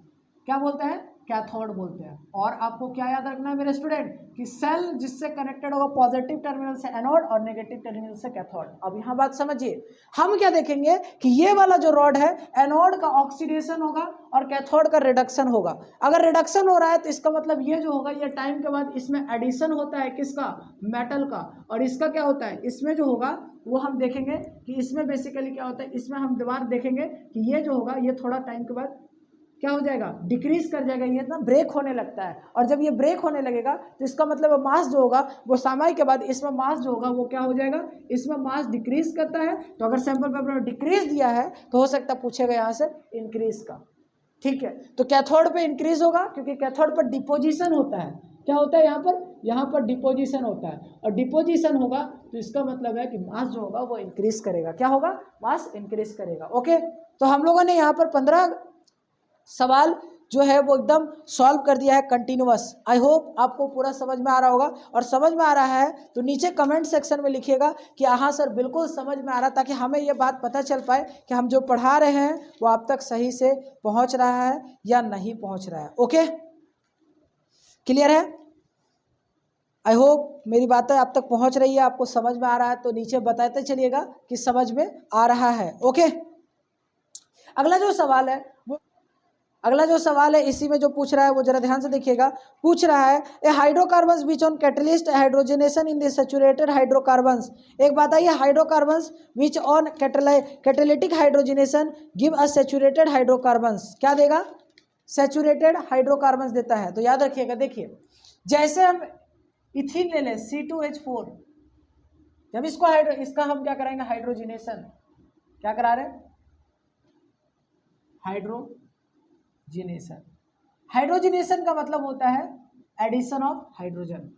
क्या बोलते हैं, कैथोड बोलते हैं। और आपको क्या याद रखना है मेरे स्टूडेंट कि सेल जिससे कनेक्टेड होगा पॉजिटिव टर्मिनल से एनोड और नेगेटिव टर्मिनल से कैथोड। अब यहाँ बात समझिए, हम क्या देखेंगे कि ये वाला जो रॉड है एनोड का ऑक्सीडेशन होगा और कैथोड का रिडक्शन होगा। अगर रिडक्शन हो रहा है तो इसका मतलब ये जो होगा ये टाइम के बाद इसमें एडिशन होता है किसका, मेटल का, और इसका क्या होता है इसमें जो होगा वो हम देखेंगे कि इसमें बेसिकली क्या होता है, इसमें हम दीवार देखेंगे कि ये जो होगा ये थोड़ा टाइम के बाद क्या हो जाएगा, डिक्रीज कर जाएगा, ये ना ब्रेक होने लगता है। और जब ये ब्रेक होने लगेगा तो इसका मतलब मास जो होगा वो समय के बाद इसमें मास जो होगा वो क्या हो जाएगा, इसमें मास डिक्रीज करता है। तो अगर सैंपल पेपर में डिक्रीज दिया है तो हो सकता है पूछेगा यहाँ से इंक्रीज का। ठीक है, तो कैथोड पे इंक्रीज होगा क्योंकि कैथोड पर डिपोजिशन होता है। क्या होता है यहाँ पर डिपोजिशन होता है, और डिपोजिशन होगा तो इसका मतलब है कि मास जो होगा वो इंक्रीज करेगा। क्या होगा, मास इंक्रीज करेगा। ओके, तो हम लोगों ने यहाँ पर 15 सवाल जो है वो एकदम सॉल्व कर दिया है कंटिन्यूअस। आई होप आपको पूरा समझ में आ रहा होगा, और समझ में आ रहा है तो नीचे कमेंट सेक्शन में लिखिएगा कि हाँ सर बिल्कुल समझ में आ रहा, ताकि हमें ये बात पता चल पाए कि हम जो पढ़ा रहे हैं वो आप तक सही से पहुंच रहा है या नहीं पहुंच रहा है। ओके, क्लियर है? आई होप मेरी बातें आप तक पहुंच रही है, आपको समझ में आ रहा है, तो नीचे बताते चलिएगा कि समझ में आ रहा है। ओके, अगला जो सवाल है इसी में जो पूछ रहा है वो जरा ध्यान से देखिएगा। पूछ रहा है a hydrocarbons which on catalyst hydrogenation in the saturated hydrocarbons. एक बात आई, hydrocarbons which on catalytic hydrogenation give a saturated hydrocarbons. क्या देगा, सैचुरेटेड हाइड्रोकार्बन्स देता है। तो याद रखिएगा, देखिए जैसे हम इथिन ले लें C2H4, जब इसका हम क्या कराएंगे, हाइड्रोजनेशन। क्या करा रहे हैं, हाइड्रोजनेशन। हाइड्रोजनेशन का मतलब होता है एडिशन ऑफ हाइड्रोजन।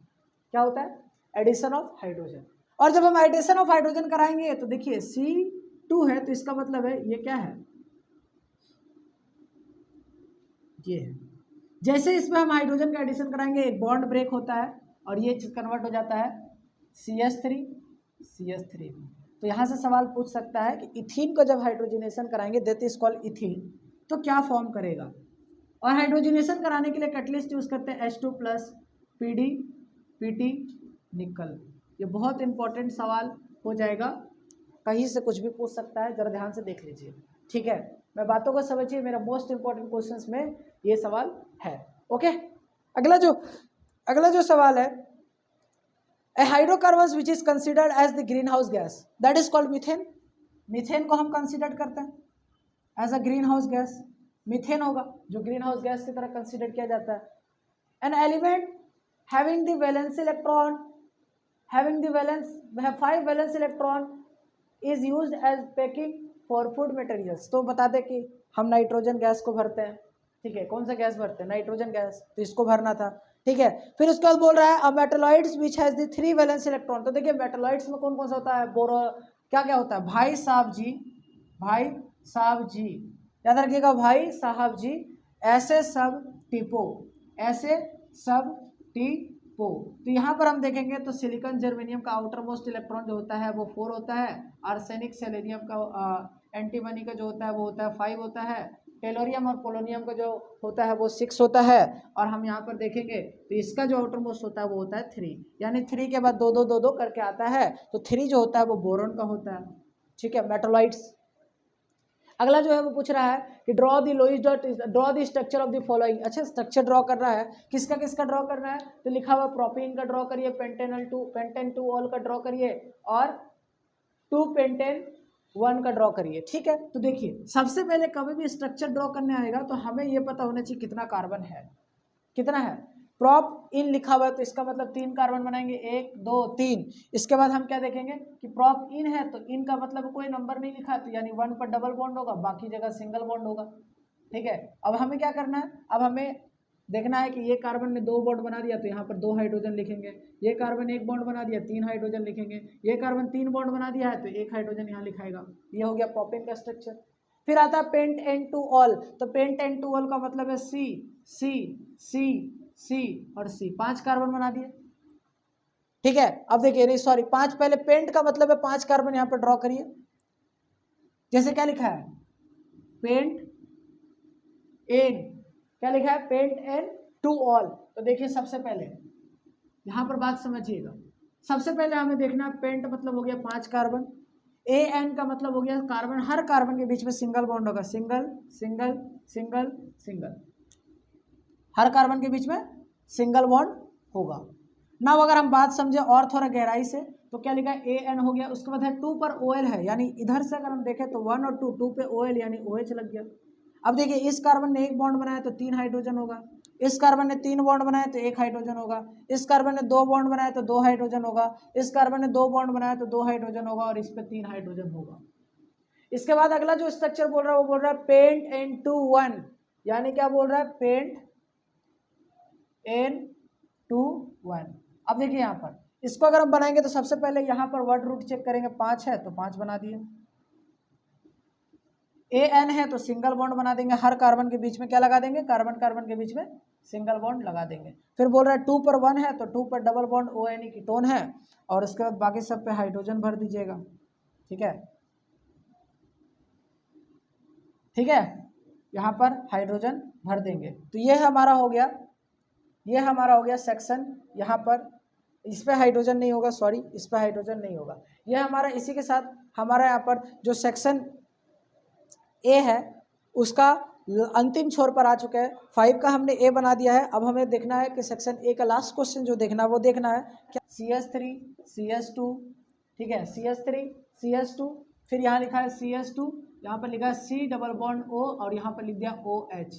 क्या होता है, एडिशन ऑफ हाइड्रोजन। और जब हम एडिशन ऑफ हाइड्रोजन कराएंगे तो देखिए C2 है तो इसका मतलब है ये क्या है, ये है। जैसे इसमें हम हाइड्रोजन का एडिशन कराएंगे एक बॉन्ड ब्रेक होता है और ये कन्वर्ट हो जाता है CH3। तो यहाँ से सवाल पूछ सकता है कि इथीन को जब हाइड्रोजनेशन कराएंगे दैट इज कॉल्ड इथीन, तो क्या फॉर्म करेगा। और हाइड्रोजनेशन कराने के लिए कैटलिस्ट यूज करते हैं H2+ PD PT निकल। ये बहुत इंपॉर्टेंट सवाल हो जाएगा, कहीं से कुछ भी पूछ सकता है, जरा ध्यान से देख लीजिए। ठीक है, मैं बातों को समझिए, मेरा मोस्ट इंपॉर्टेंट क्वेश्चंस में ये सवाल है। ओके, अगला जो सवाल है, A hydrocarbons which is considered as the greenhouse gas that is called methane। Methane को हम कंसिडर करते हैं as a greenhouse gas. Methane होगा जो ग्रीन हाउस गैस की तरह कंसिडर किया जाता है। An element having the valence electron, having the valence, have 5 valence electron is used as packing for food materials। तो बता दें कि हम नाइट्रोजन गैस को भरते हैं। ठीक है, कौन सा गैस भरते हैं, नाइट्रोजन गैस, तो इसको भरना था। ठीक है, फिर उसके बाद बोल रहा है metalloids which has the 3 valence electron. तो देखिए मेटालॉइड्स में कौन कौन सा होता है, बोरो, क्या क्या होता है, भाई साहब जी, याद रखिएगा, भाई साहब जी, ऐसे सब टिपो। तो यहाँ पर हम देखेंगे तो सिलिकॉन जर्मेनियम का आउटर मोस्ट इलेक्ट्रॉन जो होता है वो 4 होता है। आर्सेनिक सेलेनियम का एंटीमनी का जो होता है वो होता है 5 होता है। टेलोरियम और पोलोनियम का जो होता है वो 6 होता है। और हम यहाँ पर देखेंगे तो इसका जो आउटर मोस्ट होता है वो होता है 3, यानी 3 के बाद 2 करके आता है, तो 3 जो होता है वो बोरॉन का होता है। ठीक है, मेटालॉइड्स। अगला जो है वो पूछ रहा है कि draw the structure of the following. अच्छा, स्ट्रक्चर ड्रॉ कर रहा है, किसका ड्रॉ कर रहा है, तो लिखा हुआ प्रोपीन का ड्रॉ करिए, पेंटेन 2 ऑल का ड्रॉ करिए, और 2 पेंटेन 1 का ड्रॉ करिए। ठीक है, तो देखिए सबसे पहले कभी भी स्ट्रक्चर ड्रॉ करने आएगा तो हमें ये पता होना चाहिए कितना कार्बन है, कितना है। प्रॉप इन लिखा हुआ है तो इसका मतलब 3 कार्बन बनाएंगे, 1 2 3। इसके बाद हम क्या देखेंगे कि प्रॉप इन है तो इन का मतलब कोई नंबर नहीं लिखा, तो यानी 1 पर डबल बॉन्ड होगा, बाकी जगह सिंगल बॉन्ड होगा। ठीक है, अब हमें क्या करना है, अब हमें देखना है कि ये कार्बन ने 2 बॉन्ड बना दिया तो यहाँ पर 2 हाइड्रोजन लिखेंगे, ये कार्बन 1 बॉन्ड बना दिया 3 हाइड्रोजन लिखेंगे, ये कार्बन 3 बॉन्ड बना दिया है तो 1 हाइड्रोजन यहाँ लिखाएगा। ये हो गया प्रोपेन का स्ट्रक्चर। फिर आता है पेंट एन टू ऑल। तो पेंट एन टू ऑल का मतलब है C C और C, 5 कार्बन बना दिए। ठीक है, अब देखिए, नहीं सॉरी 5 पहले पेंट का मतलब है 5 कार्बन यहाँ पर ड्रॉ करिए। जैसे क्या लिखा है, पेंट एन, क्या लिखा है, पेंट एन टू ऑल। तो देखिए सबसे पहले यहाँ पर बात समझिएगा, सबसे पहले हमें देखना है पेंट मतलब हो गया 5 कार्बन, ए एन का मतलब हो गया कार्बन, हर कार्बन के बीच में सिंगल बॉन्ड होगा, सिंगल सिंगल सिंगल सिंगल, हर कार्बन के बीच में सिंगल बॉन्ड होगा ना। अगर हम बात समझे और थोड़ा गहराई से तो क्या लिखा है, ए एन हो गया, उसके बाद है 2 पर ओ एल है, यानी इधर से अगर हम देखें तो 1 और 2 पे ओ एल यानी ओ एच लग गया। अब देखिए इस कार्बन ने 1 बॉन्ड बनाया तो 3 हाइड्रोजन होगा, इस कार्बन ने 3 बॉन्ड बनाया तो 1 हाइड्रोजन होगा, इस कार्बन ने 2 बॉन्ड बनाया तो 2 हाइड्रोजन होगा, इस कार्बन ने 2 बॉन्ड बनाया तो 2 हाइड्रोजन होगा, और इस पे 3 हाइड्रोजन होगा। इसके बाद अगला जो स्ट्रक्चर बोल रहा है वो बोल रहा है पेंट एन टू वन, यानी क्या बोल रहा है, पेंट एन टू वन। अब देखिए यहाँ पर इसको अगर हम बनाएंगे तो सबसे पहले यहाँ पर वर्ड रूट चेक करेंगे, 5 है तो 5 बना दिए, ए एन है तो सिंगल बॉन्ड बना देंगे, हर कार्बन के बीच में क्या लगा देंगे, कार्बन कार्बन के बीच में सिंगल बॉन्ड लगा देंगे। फिर बोल रहा है 2 पर 1 है तो 2 पर double bond O N E ketone है, और उसके बाद बाकी सब पे हाइड्रोजन भर दीजिएगा। ठीक है, ठीक है, यहाँ पर हाइड्रोजन भर देंगे। तो ये हमारा हो गया, ये हमारा हो गया सेक्शन, यहाँ पर इस पे हाइड्रोजन नहीं होगा, सॉरी इस पे हाइड्रोजन नहीं होगा। ये हमारा इसी के साथ हमारा यहाँ पर जो सेक्शन ए है उसका अंतिम छोर पर आ चुका है। 5 का हमने ए बना दिया है। अब हमें देखना है कि सेक्शन ए का लास्ट क्वेश्चन जो देखना है वो देखना है क्या, CH3 CH2, ठीक है, CH3 CH2, फिर यहाँ लिखा है CH2, यहाँ पर लिखा है C डबल बॉन्ड O, और यहाँ पर लिख दिया OH।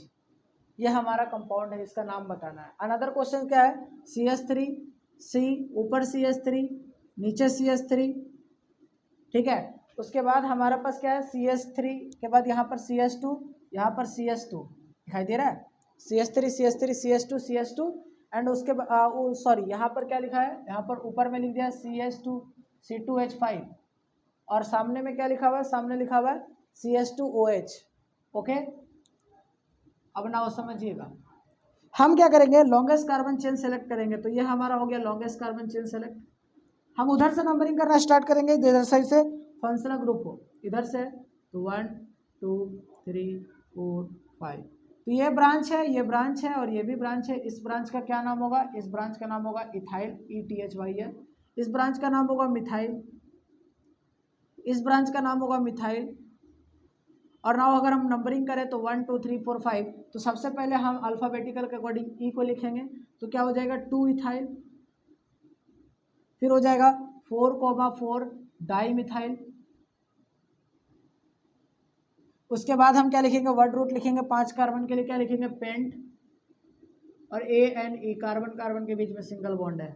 ये हमारा कंपाउंड है, इसका नाम बताना है। अनदर क्वेश्चन क्या है, CH3 C, ऊपर CH3 नीचे CH3, ठीक है। उसके बाद हमारे पास क्या है, CH3 के बाद यहाँ पर CH2, यहाँ पर CH2 दिखाई दे रहा है, CH3 CH3 CH2 CH2, and उसके सॉरी यहाँ पर क्या लिखा है, यहाँ पर ऊपर में लिख दिया CH2 C2H5, और सामने में क्या लिखा हुआ है, सामने लिखा हुआ है CH2OH। ओके, अब ना वो समझिएगा, हम क्या करेंगे, लॉन्गेस्ट कार्बन चेन सेलेक्ट करेंगे। तो ये हमारा हो गया लॉन्गेस्ट कार्बन चेन सेलेक्ट। हम उधर से नंबरिंग करना स्टार्ट करेंगे, इधर साइड से फंक्शनल ग्रुप हो, इधर से तो 1 2 3 4 5। तो ये ब्रांच है, ये ब्रांच है, और ये भी ब्रांच है। इस ब्रांच का क्या नाम होगा, इस ब्रांच का नाम होगा इथाइल, ETHY है। इस ब्रांच का नाम होगा मिथाइल, इस ब्रांच का नाम होगा मिथाइल। और नाउ अगर हम नंबरिंग करें तो 1 2 3 4 5, तो सबसे पहले हम अल्फ़ाबेटिकल के अकॉर्डिंग ई को लिखेंगे, तो क्या हो जाएगा 2 इथाइल, फिर हो जाएगा 4,4 डाई मिथाइल। उसके बाद हम क्या लिखेंगे, वर्ड रूट लिखेंगे, 5 कार्बन के लिए क्या लिखेंगे, पेंट, और ANE, कार्बन कार्बन के बीच में सिंगल बॉन्ड है।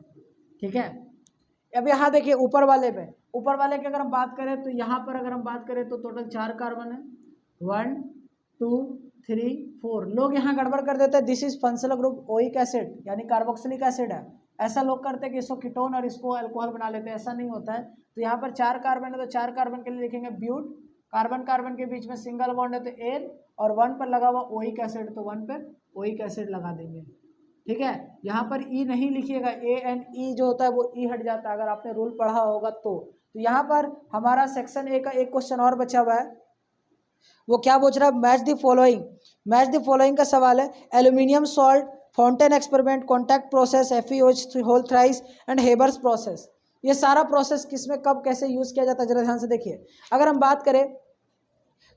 ठीक है, अब यहाँ देखिए ऊपर वाले पे, ऊपर वाले की अगर हम बात करें तो यहाँ पर अगर हम बात करें तो टोटल 4 कार्बन है, 1 2 3 4। लोग यहाँ गड़बड़ कर देते हैं, this is functional group oic acid, यानी कार्बोक्सिलिक एसिड है। ऐसा लोग करते हैं कि इसको कीटोन और इसको अल्कोहल बना लेते हैं, ऐसा नहीं होता है। तो यहाँ पर 4 कार्बन है तो 4 कार्बन के लिए लिखेंगे ब्यूट, कार्बन कार्बन के बीच में सिंगल बॉन्ड है तो एन, और 1 पर लगा हुआ ओइक एसिड, तो 1 पर ओइक एसिड लगा देंगे। ठीक है, यहाँ पर ई नहीं लिखिएगा, ANE जो होता है वो ई हट जाता है, अगर आपने रूल पढ़ा होगा तो। यहाँ पर हमारा सेक्शन ए का एक क्वेश्चन और बचा हुआ है, वो क्या पूछ रहा है, match the following. Match the following का सवाल है, aluminium salt, fountain experiment, contact process, FeOH whole thrice and Haber's process. ये सारा प्रोसेस किसमें कब कैसे यूज़ किया जाता है, जरा ध्यान से देखिए। अगर हम बात करें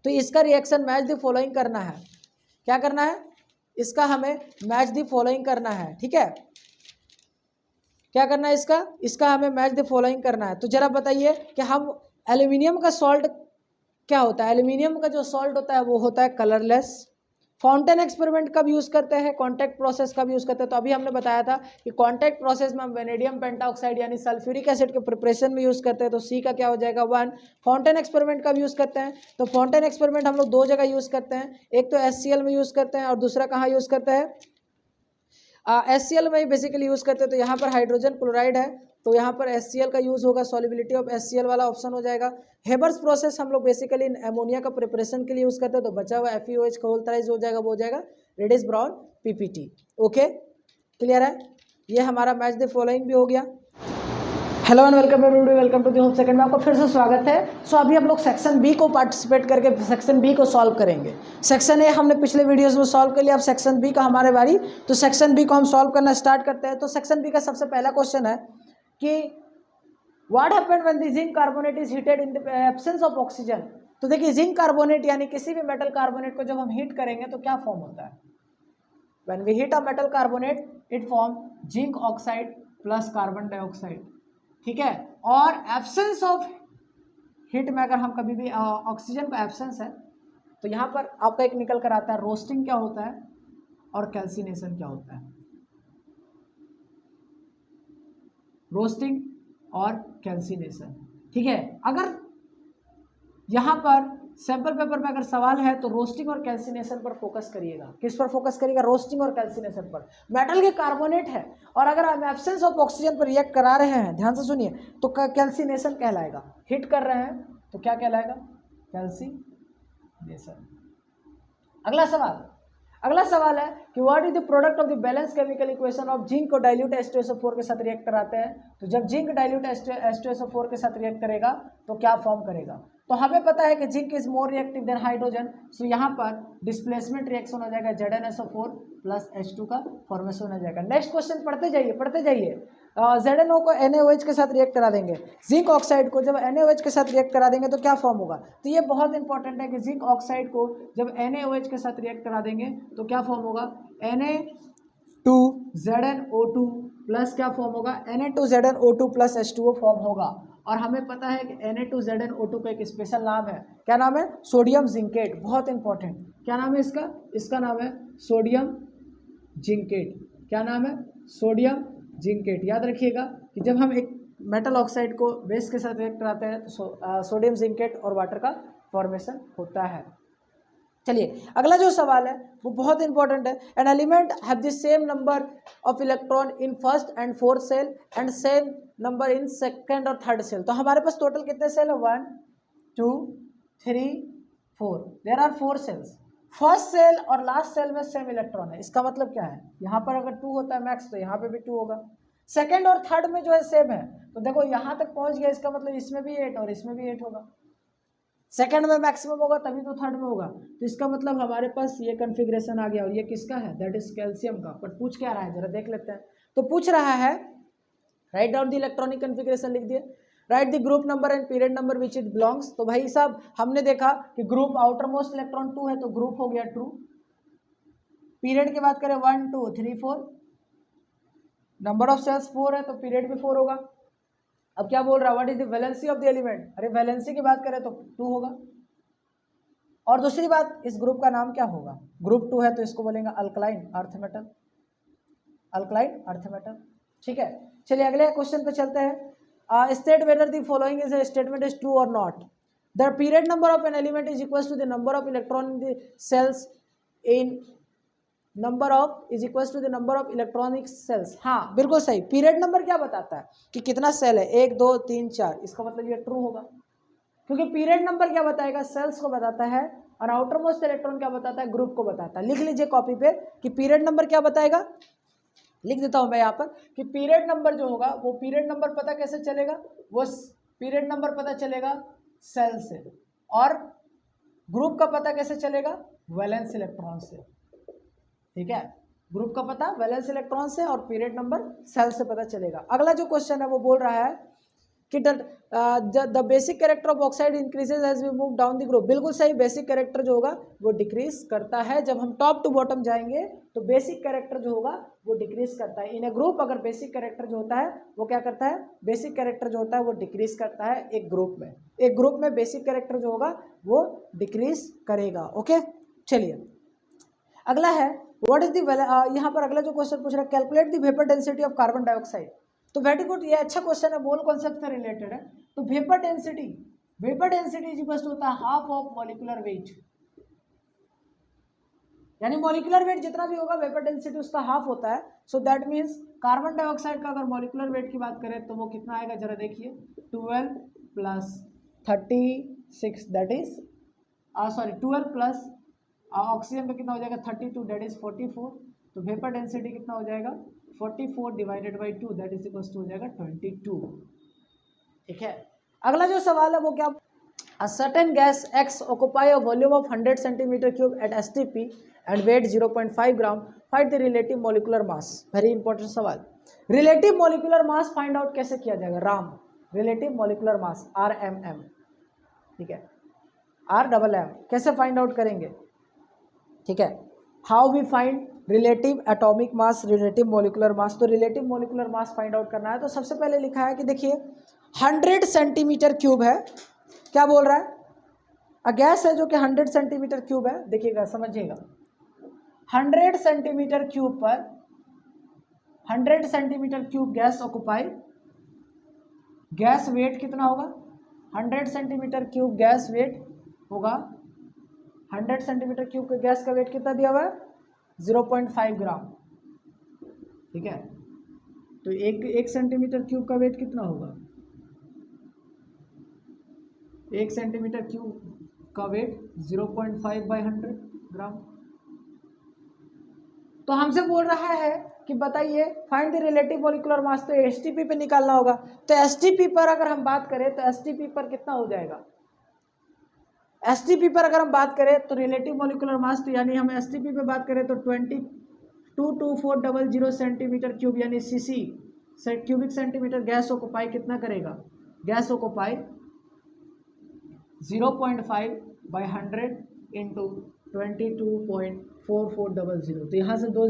तो इसका रिएक्शन मैच द फॉलोइंग करना है। क्या करना है, इसका हमें मैच द फॉलोइंग करना है। ठीक है, क्या करना है इसका हमें मैच द फॉलोइंग करना है। तो जरा बताइए कि हम एल्यूमिनियम का सॉल्ट क्या होता है, एल्यूमिनियम का जो सॉल्ट होता है वो होता है कलरलेस। फाउंटेन एक्सपेरिमेंट कब यूज़ करते हैं, कॉन्टैक्ट प्रोसेस कब यूज़ करते हैं। तो अभी हमने बताया था कि कॉन्टैक्ट प्रोसेस में हम वेनेडियम पेंटाऑक्साइड यानी सल्फ्यूरिक एसिड के प्रिपरेशन में यूज़ करते हैं, तो सी का क्या हो जाएगा 1। फाउंटेन एक्सपेरिमेंट कब यूज़ करते हैं, तो फाउंटेन एक्सपेरिमेंट हम लोग 2 जगह यूज़ करते हैं, एक तो HCl में यूज़ करते हैं और दूसरा कहाँ यूज़ करते हैं, HCl में ही बेसिकली यूज़ करते हैं। तो यहाँ पर हाइड्रोजन क्लोराइड है तो यहाँ पर HCl का यूज़ होगा, सॉलिबिलिटी ऑफ HCl वाला ऑप्शन हो जाएगा। हेबर्स प्रोसेस हम लोग बेसिकली एमोनिया का प्रिपरेशन के लिए यूज़ करते हैं, तो बचा हुआ FeOH का होल थ्राइस हो जाएगा, वो हो जाएगा reddish brown PPT। Okay, clear है? ये हमारा मैच द फॉलोइंग भी हो गया। Hello and welcome everybody, welcome to the home second में आपका फिर से स्वागत है। सो अभी हम लोग सेक्शन बी को पार्टिसिपेट करके सेक्शन बी को सॉल्व करेंगे। सेक्शन ए हमने पिछले वीडियोस में सॉल्व कर लिया, अब सेक्शन बी का हमारे बारी। तो सेक्शन बी को हम सॉल्व करना स्टार्ट करते हैं। तो सेक्शन बी का सबसे पहला क्वेश्चन है कि what happened when the zinc carbonate is heated in the absence of oxygen. तो देखिए जिंक कार्बोनेट यानी किसी भी मेटल कार्बोनेट को जब हम हीट करेंगे तो क्या फॉर्म होता है? When we heat a metal carbonate, it form zinc oxide plus carbon dioxide, ठीक है। और एब्सेंस ऑफ हीट में अगर हम कभी भी ऑक्सीजन का एब्सेंस है तो यहाँ पर आपका एक निकल कर आता है रोस्टिंग क्या होता है और कैल्सिनेशन क्या होता है। रोस्टिंग और कैल्सिनेशन, ठीक है। अगर यहाँ पर सैंपल पेपर में अगर सवाल है तो रोस्टिंग और कैल्सिनेशन पर फोकस करिएगा। किस पर फोकस करिएगा? रोस्टिंग और कैल्सिनेशन पर। मेटल के कार्बोनेट है और अगर हम एब्सेंस ऑफ ऑक्सीजन पर रिएक्ट करा रहे हैं, ध्यान से सुनिए, तो कैल्सिनेशन कहलाएगा। हिट कर रहे हैं तो क्या कहलाएगा? कैल्सिनेशन। अगला सवाल है कि what is the product of the balance chemical equation of zinc को डाइल्यूट H2SO4 के साथ रिएक्ट कराते हैं। तो जब जिंक डाइल्यूट H2SO4 के साथ रिएक्ट करेगा तो क्या फॉर्म करेगा? तो हमें पता है कि zinc is more reactive than hydrogen, so यहाँ पर डिस्प्लेसमेंट रिएक्शन हो जाएगा ZnSO4 प्लस H2 का फॉर्मेशन हो जाएगा। नेक्स्ट क्वेश्चन पढ़ते जाइए। ZnO को NaOH के साथ रिएक्ट करा देंगे। जिंक ऑक्साइड को जब NaOH के साथ रिएक्ट करा देंगे तो क्या फॉर्म होगा? तो ये बहुत इंपॉर्टेंट है कि जिंक ऑक्साइड को जब NaOH के साथ रिएक्ट करा देंगे तो क्या फॉर्म होगा? Na2ZnO2 प्लस क्या फॉर्म होगा? Na2ZnO2 प्लस H2O फॉर्म होगा। और हमें पता है कि Na2ZnO2 का एक स्पेशल नाम है। क्या नाम है? Sodium zincate. बहुत इंपॉर्टेंट। क्या नाम है इसका? इसका नाम है सोडियम जिंकेट। क्या नाम है? Sodium zincate. याद रखिएगा कि जब हम एक मेटल ऑक्साइड को बेस के साथ रिएक्ट कराते हैं तो सोडियम जिंकेट और वाटर का फॉर्मेशन होता है। चलिए अगला जो सवाल है वो बहुत इंपॉर्टेंट है। An element have the same number of electron in first and fourth cell and same number in second और थर्ड सेल। तो हमारे पास टोटल कितने सेल है? 1 2 3 4। There are 4 cells. First cell और लास्ट सेल में सेम इलेक्ट्रॉन है। इसका मतलब क्या है? यहाँ पर अगर 2 होता है मैक्स तो यहाँ पे भी 2 होगा। सेकेंड और थर्ड में जो है सेम है, तो देखो यहाँ तक पहुँच गया, इसका मतलब इसमें भी 8 और इसमें भी 8 होगा। सेकंड में मैक्सिमम होगा तभी तो थर्ड में होगा। तो इसका मतलब हमारे पास ये कॉन्फ़िगरेशन आ गया और ये किसका है? दैट इज कैल्शियम का। बट पूछ क्या रहा है जरा देख लेते हैं। तो पूछ रहा है write down the electronic configuration, लिख दिए। Right the group number and period number which it belongs. तो भाई साहब हमने देखा कि ग्रुप आउटर मोस्ट इलेक्ट्रॉन 2 है तो ग्रुप हो गया ट्रू। पीरियड की बात करें 1 2 3 4। नंबर ऑफ सेल्स 4 है तो पीरियड भी 4 होगा। अब क्या बोल रहा है? What is the valency of the element? अरे वैलेंसी की बात करें तो 2 होगा। और दूसरी बात, इस ग्रुप का नाम क्या होगा? ग्रुप 2 है तो इसको बोलेंगे alkaline earth metal. Alkaline earth metal, ठीक है। चलिए अगले क्वेश्चन पे चलते हैं। State whether the following is statement is true और not. The period number of an element is equal to the number of electron in the shells in number of is equal to the number of electronic shells. हाँ बिल्कुल सही। Period number क्या बताता है कि कितना cell है? 1 2 3 4। इसका मतलब ये ट्रू होगा क्योंकि पीरियड नंबर क्या बताएगा? सेल्स को बताता है। और आउटर मोस्ट इलेक्ट्रॉन क्या बताता है? ग्रुप को बताता है। लिख लीजिए कॉपी पे कि पीरियड नंबर क्या बताएगा। लिख देता हूं मैं यहाँ पर कि पीरियड नंबर जो होगा वो पीरियड नंबर पता कैसे चलेगा? वो पीरियड नंबर पता चलेगा सेल से, और ग्रुप का पता कैसे चलेगा? वैलेंस इलेक्ट्रॉन से, ठीक है। ग्रुप का पता वैलेंस इलेक्ट्रॉन से और पीरियड नंबर सेल से पता चलेगा। अगला जो क्वेश्चन है वो बोल रहा है कि the basic character of oxide increases as we move down the group. बिल्कुल सही। बेसिक कैरेक्टर जो होगा वो डिक्रीज करता है। जब हम टॉप टू बॉटम जाएंगे तो बेसिक कैरेक्टर जो होगा वो डिक्रीज करता है। इन ए ग्रुप अगर बेसिक कैरेक्टर जो होता है वो क्या करता है? बेसिक कैरेक्टर जो होता है वो डिक्रीज करता है एक ग्रुप में। एक ग्रुप में बेसिक कैरेक्टर जो होगा वो डिक्रीज करेगा। ओके चलिए अगला है व्हाट इज द यहाँ पर अगला जो क्वेश्चन पूछ रहा है calculate the vapour density of carbon dioxide. तो वेरी गुड, ये अच्छा क्वेश्चन है, मोल कॉन्सेप्ट से रिलेटेड है। तो vapour density is equal to होता है हाफ ऑफ मॉलिक्यूलर वेट, यानी मॉलिक्यूलर वेट जितना भी होगा वेपर डेंसिटी उसका हाफ होता है। So that means carbon dioxide का अगर मॉलिक्यूलर वेट की बात करें तो वो कितना आएगा जरा देखिए 12 plus 36 that is 12 plus oxygen का कितना हो जाएगा 32 दैट इज 44। तो वेपर डेंसिटी कितना हो जाएगा 44 divided by 2 that is equals to हो जाएगा 22। ठीक है, अगला जो सवाल है वो क्या, A certain gas X occupy a volume of 100 centimeter cube at STP and weight 0.5 gram. Find the relative molecular mass. Very important सवाल। Relative molecular mass find out कैसे किया जाएगा? Ram, Relative molecular mass RMM, ठीक है, RMM कैसे find out करेंगे? ठीक है, how we find relative atomic mass, relative molecular mass. तो relative molecular mass find out करना है तो सबसे पहले लिखा है कि देखिए 100 सेंटीमीटर क्यूब है, क्या बोल रहा है, अ गैस है जो कि 100 सेंटीमीटर क्यूब है। देखिएगा समझिएगा, 100 सेंटीमीटर क्यूब पर 100 centimetre cube gas occupy, gas weight कितना होगा, 100 सेंटीमीटर क्यूब गैस वेट होगा, 100 सेंटीमीटर क्यूब के गैस का वेट कितना दिया हुआ है, 0.5 ग्राम। ठीक है, तो एक सेंटीमीटर क्यूब का वेट कितना होगा, 1 सेंटीमीटर क्यूब का वेट 0.5 बाई 100 ग्राम। तो हमसे बोल रहा है कि बताइए find the relative molecular mass, तो एसटीपी पे निकालना होगा। तो एसटीपी पर अगर हम बात करें तो एसटीपी पर कितना हो जाएगा, एसटीपी पर अगर हम बात करें तो रिलेटिव मॉलिक्यूलर मास, तो यानी हम एसटीपी पे बात करें तो 222400 सेंटीमीटर क्यूब यानी CC cubic centimetre gas occupy कितना करेगा, गैस ऑक्युपाई 0.5 बाई 100 इंटू 22.4400। तो यहाँ से 2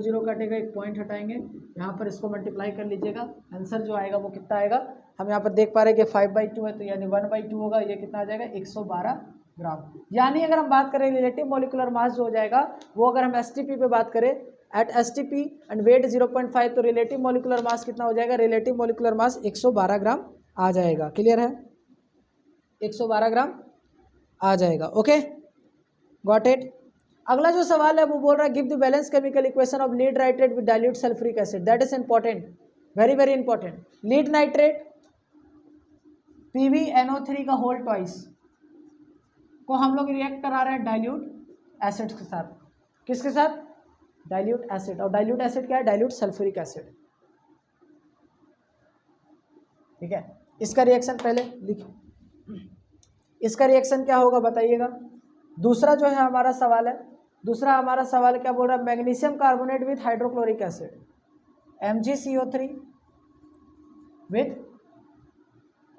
0 कटेगा, एक पॉइंट हटाएंगे, यहाँ पर इसको मल्टीप्लाई कर लीजिएगा, आंसर जो आएगा वो कितना आएगा, हम यहाँ पर देख पा रहे हैं कि 5/2 है तो यानी 1/2 होगा, ये कितना आ जाएगा 112 ग्राम। यानी अगर हम बात करें रिलेटिव मॉलिक्यूलर मास जो हो जाएगा वो, अगर हम एसटीपी पे बात करें एट एसटीपी एंड वेट 0.5, तो रिलेटिव मॉलिक्यूलर मास कितना हो जाएगा, रिलेटिव मॉलिक्यूलर मास 112 ग्राम आ जाएगा। क्लियर है, 112 ग्राम आ जाएगा। Okay, got it. अगला जो सवाल है वो बोल रहा है give the balance chemical equation of lead nitrate with dilute sulphuric acid. That is important, very very important. Lead nitrate PbNO3 का होल ट्वाइस को हम लोग रिएक्ट करा रहे हैं डाइल्यूट एसिड के साथ। किसके साथ, डाइल्यूट एसिड। और डाइल्यूट एसिड क्या है, डाइल्यूट सल्फ्यूरिक एसिड। ठीक है, इसका रिएक्शन पहले लिखिए, इसका रिएक्शन क्या होगा बताइएगा। दूसरा जो है हमारा सवाल है, दूसरा हमारा सवाल क्या बोल रहा है, magnesium carbonate with hydrochloric acid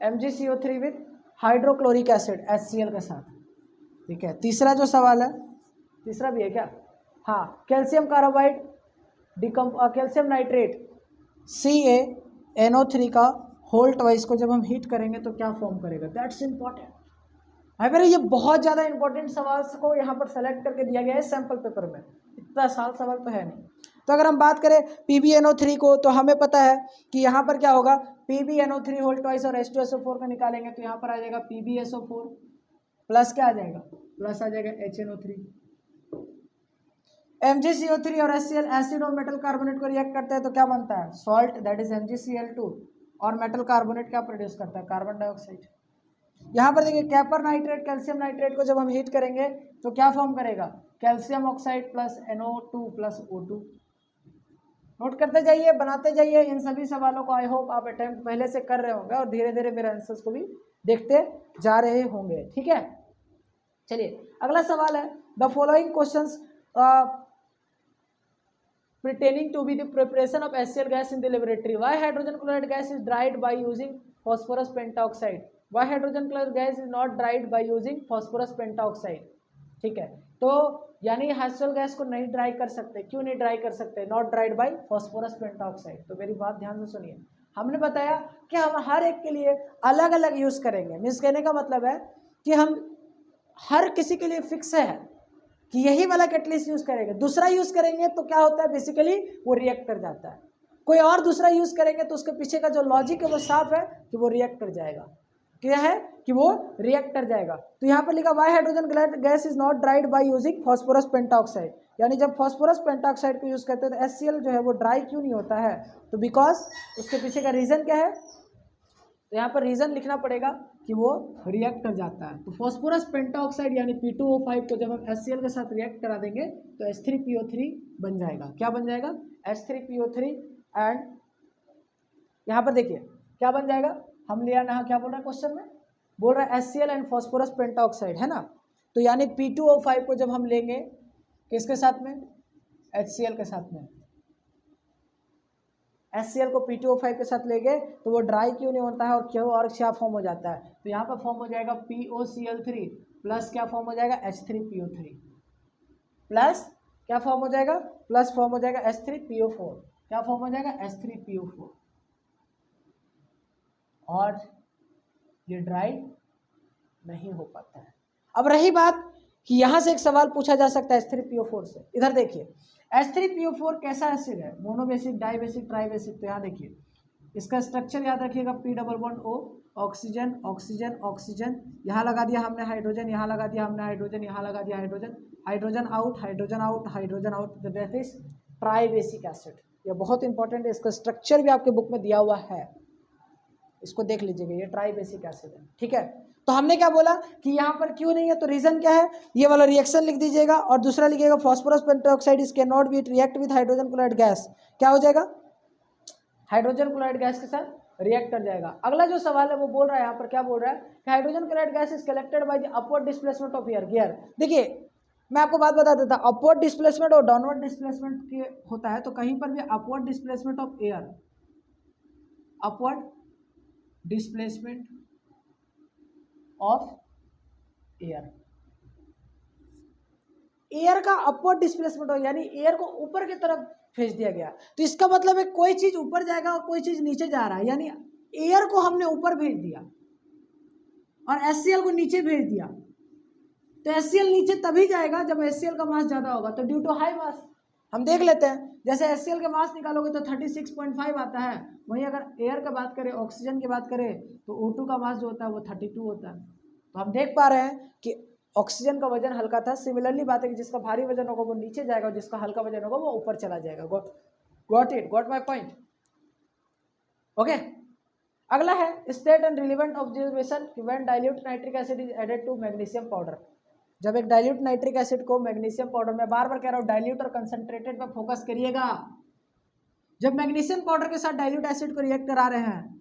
MgCO3 with hydrochloric acid HCl के साथ। ठीक है, तीसरा जो सवाल है, तीसरा भी है क्या, हाँ, calcium carbide calcium nitrate CaNO3 का होल ट्वाइस को जब हम हीट करेंगे तो क्या फॉर्म करेगा, दैट्स इंपॉर्टेंट। भाई मेरे ये बहुत ज़्यादा इंपॉर्टेंट सवाल को यहाँ पर सेलेक्ट करके दिया गया है सैम्पल पेपर में, इतना आसान सवाल तो है नहीं। तो अगर हम बात करें PbNO3 को, तो हमें पता है कि यहाँ पर क्या होगा, PbNO3 होल ट्वाइस और H2SO4 का निकालेंगे तो यहाँ पर आ जाएगा PbSO4 प्लस क्या आ जाएगा, प्लस आ जाएगा HNO3। MgCO3 और HCl एसिड और मेटल कार्बोनेट को रिएक्ट करते हैं तो क्या बनता है, सॉल्ट, दैट इज MgCl2, और मेटल कार्बोनेट क्या प्रोड्यूस करता है, कार्बन डाइऑक्साइड। यहाँ पर देखिए कैपर नाइट्रेट कैल्शियम नाइट्रेट को जब हम हीट करेंगे तो क्या फॉर्म करेगा, calcium oxide plus NO2 plus O2। Note करते जाइए, बनाते जाइए इन सभी सवालों को। आई होप आप अटेम्प्ट पहले से कर रहे होंगे और धीरे धीरे मेरे आंसर्स को भी देखते जा रहे होंगे। ठीक है, चलिए अगला सवाल है, the following questions pertaining to be the preparation of HCl gas in the laboratory. Why hydrogen chloride gas is dried by using phosphorus pentaoxide? Why hydrogen chloride gas is not dried by using phosphorus pentaoxide? ठीक है, तो यानी HCl gas को नहीं dry कर सकते, क्यों नहीं ड्राई कर सकते, not dried by phosphorus pentaoxide. तो मेरी बात ध्यान से सुनिए, हमने बताया कि हम हर एक के लिए अलग अलग यूज़ करेंगे। मीन्स कहने का मतलब है कि हम हर किसी के लिए फिक्स है कि यही वाला कैटलिस्ट यूज़ करेंगे, दूसरा यूज़ करेंगे तो क्या होता है, बेसिकली वो रिएक्ट कर जाता है। कोई और दूसरा यूज़ करेंगे तो उसके पीछे का जो लॉजिक है वो साफ है कि वो रिएक्ट कर जाएगा। क्या है कि वो रिएक्ट कर जाएगा। तो यहाँ पर लिखा Y hydrogen gas is not dried by using phosphorus pentoxide, यानी जब फॉस्फोरस पेंटाऑक्साइड को यूज़ करते हैं तो HCl जो है वो ड्राई क्यों नहीं होता है, तो बिकॉज उसके पीछे का रीज़न क्या है, तो यहाँ पर रीज़न लिखना पड़ेगा कि वो रिएक्ट कर जाता है। तो फॉस्फोरस पेंटाऑक्साइड यानी P2O5 को जब हम HCl के साथ रिएक्ट करा देंगे तो H3PO3 बन जाएगा। क्या बन जाएगा, H3PO3 एंड यहाँ पर देखिए क्या बन जाएगा, हम लिया ना, क्या बोल रहा है क्वेश्चन में, बोल रहा है HCl एंड फॉस्फोरस पेंटाऑक्साइड, है ना। तो यानी P2O5 को जब हम लेंगे किसके साथ में, HCl के साथ में, HCl को P2O5 के साथ लेंगे तो वो ड्राई क्यों नहीं होता है और क्यों और क्या फॉर्म हो जाता है, तो यहाँ पर फॉर्म हो जाएगा POCl3 प्लस क्या फॉर्म हो जाएगा H3PO3 प्लस क्या फॉर्म हो जाएगा, प्लस फॉर्म हो जाएगा H3PO4, क्या फॉर्म हो जाएगा H3PO4, और ये ड्राई नहीं हो पाता है। अब रही बात कि यहाँ से एक सवाल पूछा जा सकता है H3PO4 से, इधर देखिए H3PO4 कैसा एसिड है, मोनोबेसिक, डाइबेसिक, ट्राइबेसिक, तो यहाँ देखिए इसका स्ट्रक्चर याद रखिएगा, P double bond O, oxygen oxygen oxygen, यहाँ लगा दिया हमने हाइड्रोजन, यहाँ लगा दिया हमने हाइड्रोजन, यहाँ लगा दिया hydrogen, hydrogen out hydrogen out hydrogen out, that is tribasic acid. ये बहुत इंपॉर्टेंट है, इसका स्ट्रक्चर भी आपके बुक में दिया हुआ है, इसको देख लीजिएगा, ये ट्राइबेसिक एसिड है, ठीक है। तो हमने क्या बोला कि यहाँ पर क्यों नहीं है, तो रीजन क्या है, ये वाला रिएक्शन लिख दीजिएगा और दूसरा लिखिएगा phosphorus pentoxide is can not be react with hydrogen chloride gas, क्या हो जाएगा, हाइड्रोजन क्लोराइड गैस के साथ रिएक्ट कर जाएगा। अगला जो सवाल है वो बोल रहा है, यहाँ पर क्या बोल रहा है कि hydrogen chloride gas is collected by the upward displacement of air gear. देखिए मैं आपको बात बता देता, अपवर्ड डिस्प्लेसमेंट और डाउनवर्ड डिस्प्लेसमेंट के होता है, तो कहीं पर भी upward displacement of air, upward displacement of air, air का अपवर्ड डिस्प्लेसमेंट हो, यानी एयर को ऊपर की तरफ भेज दिया गया, तो इसका मतलब है कोई चीज ऊपर जाएगा और कोई चीज नीचे जा रहा है, यानी एयर को हमने ऊपर भेज दिया और HCl को नीचे भेज दिया, तो HCl नीचे तभी जाएगा जब HCl का मास ज्यादा होगा, तो ड्यू टू हाई मास हम देख लेते हैं, जैसे HCl के मास निकालोगे तो 36.5 आता है, वहीं अगर एयर का बात करें, ऑक्सीजन की बात करें, तो O2 का मास जो होता है वो 32 होता है। तो हम देख पा रहे हैं कि ऑक्सीजन का वजन हल्का था, सिमिलरली बात है कि जिसका भारी वजन होगा वो नीचे जाएगा और जिसका हल्का वजन होगा वो ऊपर चला जाएगा। Got it, got my point, okay. अगला है state and relevant observation when dilute nitric acid is added to magnesium powder. जब एक डाइल्यूट नाइट्रिक एसिड को मैग्नीशियम पाउडर, में बार बार कह रहा हूँ डाइल्यूट और कंसंट्रेटेड पर फोकस करिएगा, जब मैग्नीशियम पाउडर के साथ डाइल्यूट एसिड को रिएक्ट करा रहे हैं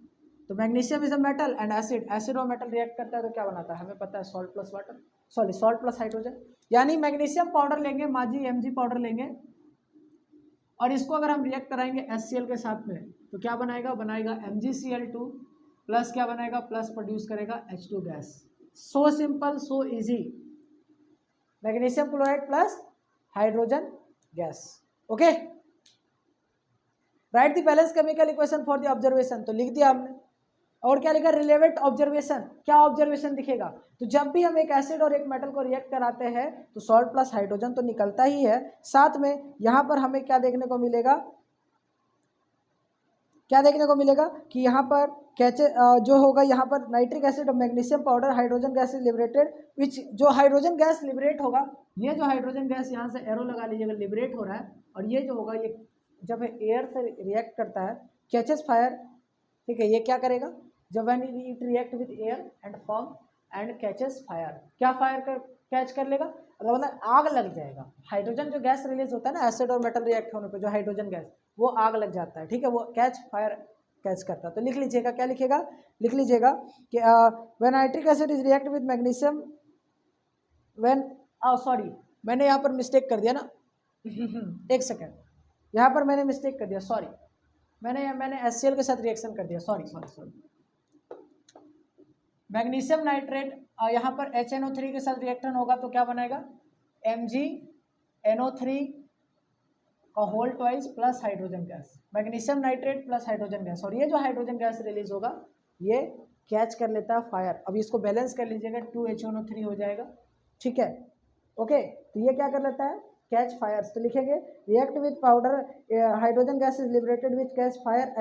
तो magnesium is a metal and acid, acid और मेटल रिएक्ट करता है तो क्या बनाता है, हमें पता है salt plus water, sorry salt plus hydrogen, यानी मैग्नीशियम पाउडर लेंगे, माजी Mg पाउडर लेंगे और इसको अगर हम रिएक्ट कराएंगे HCl के साथ में तो क्या बनाएगा, बनाएगा MgCl2 प्लस क्या बनाएगा, प्लस प्रोड्यूस करेगा H2 gas. So simple, so easy, magnesium chloride plus hydrogen gas, okay. Right the balance chemical equation for the observation, तो लिख दिया हमने, और क्या लिखा, रिलेवेंट ऑब्जर्वेशन, क्या ऑब्जर्वेशन दिखेगा, तो जब भी हम एक एसिड और एक मेटल को रिएक्ट कराते हैं तो सॉल्ट प्लस हाइड्रोजन तो निकलता ही है, साथ में यहाँ पर हमें क्या देखने को मिलेगा, क्या देखने को मिलेगा कि यहाँ पर कैचे जो होगा, यहाँ पर नाइट्रिक एसिड और magnesium powder, hydrogen gas is liberated, which जो हाइड्रोजन गैस लिबरेट होगा, ये जो हाइड्रोजन गैस यहाँ से एरो लगा लीजिएगा, लिबरेट हो रहा है, और ये जो होगा ये जब एयर से रिएक्ट करता है कैचेस फायर, ठीक है, ये क्या करेगा, जब when it react with air and form and catches fire, क्या फायर कर कैच कर लेगा, मतलब आग लग जाएगा। हाइड्रोजन जो गैस रिलीज होता है ना एसिड और मेटल रिएक्ट होने पे, जो हाइड्रोजन गैस, वो आग लग जाता है, ठीक है, वो कैच फायर कैच करता है। तो लिख लीजिएगा, क्या लिखिएगा, लिख लीजिएगा कि when nitric acid is react with magnesium, when, sorry मैंने यहाँ पर मिस्टेक कर दिया ना एक सेकेंड, यहाँ पर मैंने मिस्टेक कर दिया, सॉरी, मैंने HCl के साथ रिएक्शन कर दिया, सॉरी, मैग्नीशियम नाइट्रेट यहाँ पर HNO3 के साथ रिएक्शन होगा तो क्या बनाएगा, MgNO3 का whole twice plus hydrogen gas, magnesium nitrate plus hydrogen gas, और ये जो हाइड्रोजन गैस रिलीज होगा ये कैच कर लेता है फायर। अभी इसको बैलेंस कर लीजिएगा, 2HNO3 हो जाएगा, ठीक है, ओके। तो ये क्या कर लेता है, कैच फायर्स, तो लिखेंगे react with powder, hydrogen gas is liberated with catch fire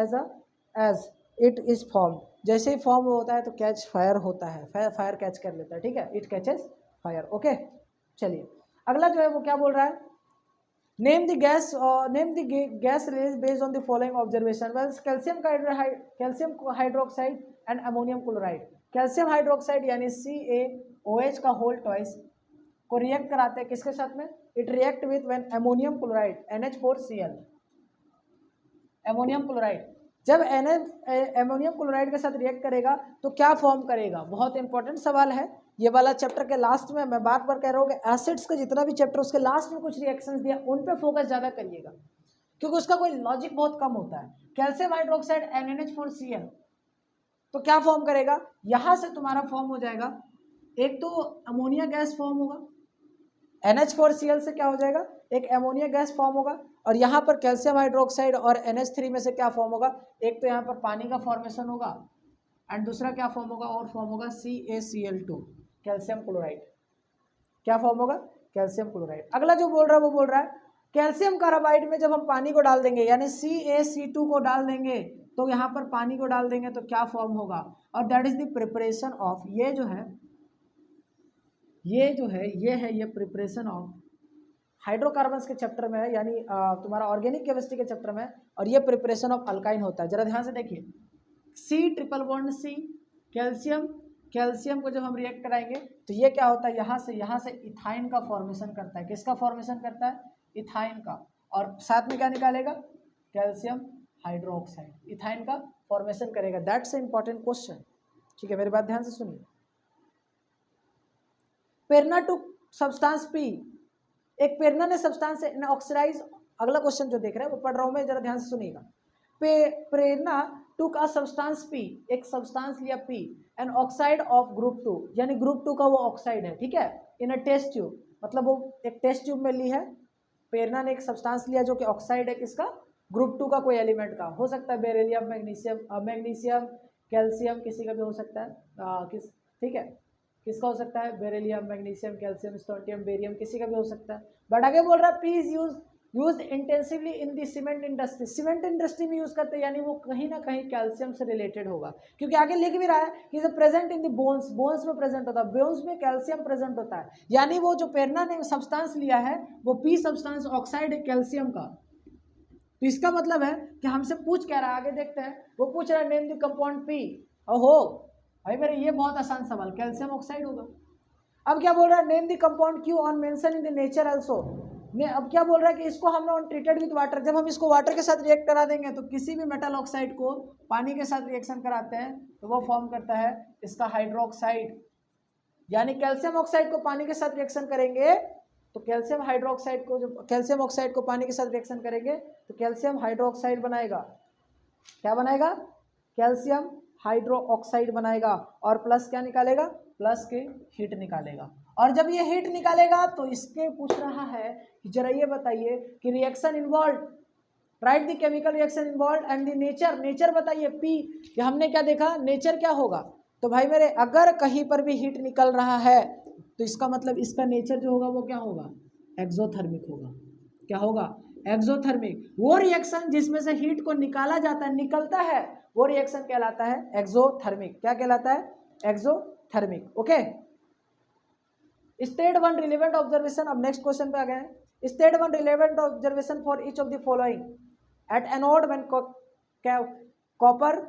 as it is form, जैसे ही फॉर्म होता है तो कैच फायर होता है, फायर कैच कर लेता है, ठीक है, इट कैचेस फायर, ओके। चलिए अगला जो है वो क्या बोल रहा है, name the gas release based on the following observation, well calcium hydroxide and ammonium chloride, calcium hydroxide यानी CaOH का होल ट्वाइस को रिएक्ट कराते हैं किसके साथ में, it react with when ammonium chloride NH4Cl, ammonium chloride. जब एमोनियम क्लोराइड के साथ रिएक्ट करेगा तो क्या फॉर्म करेगा, बहुत इंपॉर्टेंट सवाल है। ये वाला चैप्टर के लास्ट में मैं बार बार कह रहा हूँ कि एसिड्स का जितना भी चैप्टर उसके लास्ट में कुछ रिएक्शंस दिया उन पे फोकस ज़्यादा करिएगा, क्योंकि उसका कोई लॉजिक बहुत कम होता है। कैल्शियम हाइड्रोक्साइड NaNH4Cl, तो क्या फॉर्म करेगा, यहाँ से तुम्हारा फॉर्म हो जाएगा, एक तो अमोनिया गैस फॉर्म होगा, NH4Cl से क्या हो जाएगा, एक एमोनिया गैस फॉर्म होगा, और यहाँ पर कैल्शियम हाइड्रोक्साइड और NH3 में से क्या फॉर्म होगा, एक तो यहाँ पर पानी का फॉर्मेशन होगा एंड दूसरा क्या फॉर्म होगा, और फॉर्म होगा CaCl2, कैल्शियम क्लोराइड। क्या फॉर्म होगा, कैल्शियम क्लोराइड। अगला जो बोल रहा है वो बोल रहा है कैल्शियम कार्बाइड में जब हम पानी को डाल देंगे यानी CaC2 को डाल देंगे तो यहाँ पर पानी को डाल देंगे तो क्या फॉर्म होगा, और that is the preparation of, ये प्रिपरेशन ऑफ हाइड्रोकार्बन्स के चैप्टर में है, यानी तुम्हारा ऑर्गेनिक केमिस्ट्री के चैप्टर में, और ये प्रिपरेशन ऑफ अल्काइन होता है। जरा ध्यान से देखिए, C�BC कैल्शियम को जब हम रिएक्ट कराएंगे तो ये क्या होता है, यहाँ से इथाइन का फॉर्मेशन करता है। किसका फॉर्मेशन करता है, इथाइन का, और साथ में क्या निकालेगा, कैल्शियम हाइड्रोक्साइड, इथाइन का फॉर्मेशन करेगा। दैट्स ए इंपॉर्टेंट क्वेश्चन, ठीक है, मेरी बात ध्यान से सुनिए। पेरना टू सब्सटेंस P, एक पेरना ने सब्सटेंस ऑक्सीडाइज, अगला क्वेश्चन जो देख रहे हैं वो पढ़ रहा हूं मैं, जरा ध्यान से सुनिएगा। प्रेरणा टूक अ सब्सटेंस P, एक सब्सटेंस लिया P and oxide of group 2, यानी ग्रुप 2 का वो ऑक्साइड है, ठीक है, इन अ टेस्ट ट्यूब, मतलब वो एक टेस्ट ट्यूब में ली है, प्रेरणा ने एक सब्सटेंस लिया जो कि ऑक्साइड है, किसका, ग्रुप 2 का, कोई एलिमेंट का, हो सकता है बेरिलियम, मैग्नीशियम, कैल्शियम, किसी का भी हो सकता है, ठीक है, किसका हो सकता है, beryllium, magnesium, calcium, strontium, barium, किसी का भी हो सकता है। बट आगे बोल रहा है P is used intensively in the cement industry, cement industry में यूज करते हैं, यानी वो कहीं ना कहीं कैल्शियम से रिलेटेड होगा, क्योंकि आगे लिख भी रहा है कि is present in the bones, bones में प्रेजेंट होता है, बोन्स में कैल्शियम प्रेजेंट होता है, यानी वो जो पेरना ने सब्सटेंस लिया है वो P सब्सटेंस ऑक्साइड है कैल्शियम का। तो इसका मतलब है कि हमसे पूछ क्या रहा है, आगे देखते हैं, वो पूछ रहा है नेम द कंपाउंड P, ओहो भाई मेरे ये बहुत आसान सवाल, कैल्शियम ऑक्साइड होगा। अब क्या बोल रहा है, name the compound Q on mention in the nature also, ने अब क्या बोल रहा है कि इसको हमने ऑन ट्रीटेड विद वाटर, जब हम इसको वाटर के साथ रिएक्ट करा देंगे तो किसी भी मेटल ऑक्साइड को पानी के साथ रिएक्शन कराते हैं तो वो फॉर्म करता है इसका हाइड्रोक्साइड, यानी कैल्शियम ऑक्साइड को पानी के साथ रिएक्शन करेंगे तो कैल्शियम हाइड्रोक्साइड को, जब कैल्शियम ऑक्साइड को पानी के साथ रिएक्शन करेंगे तो कैल्शियम हाइड्रोक्साइड बनाएगा, क्या बनाएगा, कैल्शियम हाइड्रो ऑक्साइड बनाएगा, और प्लस क्या निकालेगा, प्लस के हीट निकालेगा, और जब ये हीट निकालेगा तो इसके पूछ रहा है कि जरा ये बताइए कि reaction involve, right the chemical reaction involve and the nature, nature बताइए P, कि हमने क्या देखा, नेचर क्या होगा, तो भाई मेरे अगर कहीं पर भी हीट निकल रहा है तो इसका मतलब इसका नेचर जो होगा वो क्या होगा, एक्सोथर्मिक होगा, क्या होगा, एक्सोथर्मिक। वो रिएक्शन जिसमें से हीट को निकाला जाता है, निकलता है, वो रिएक्शन कहलाता है एक्सोथर्मिक, क्या कहलाता है, exothermic. Okay, state one relevant observation, अब नेक्स्ट क्वेश्चन पे आ गए हैं। State one relevant observation for each of the following, at anode when copper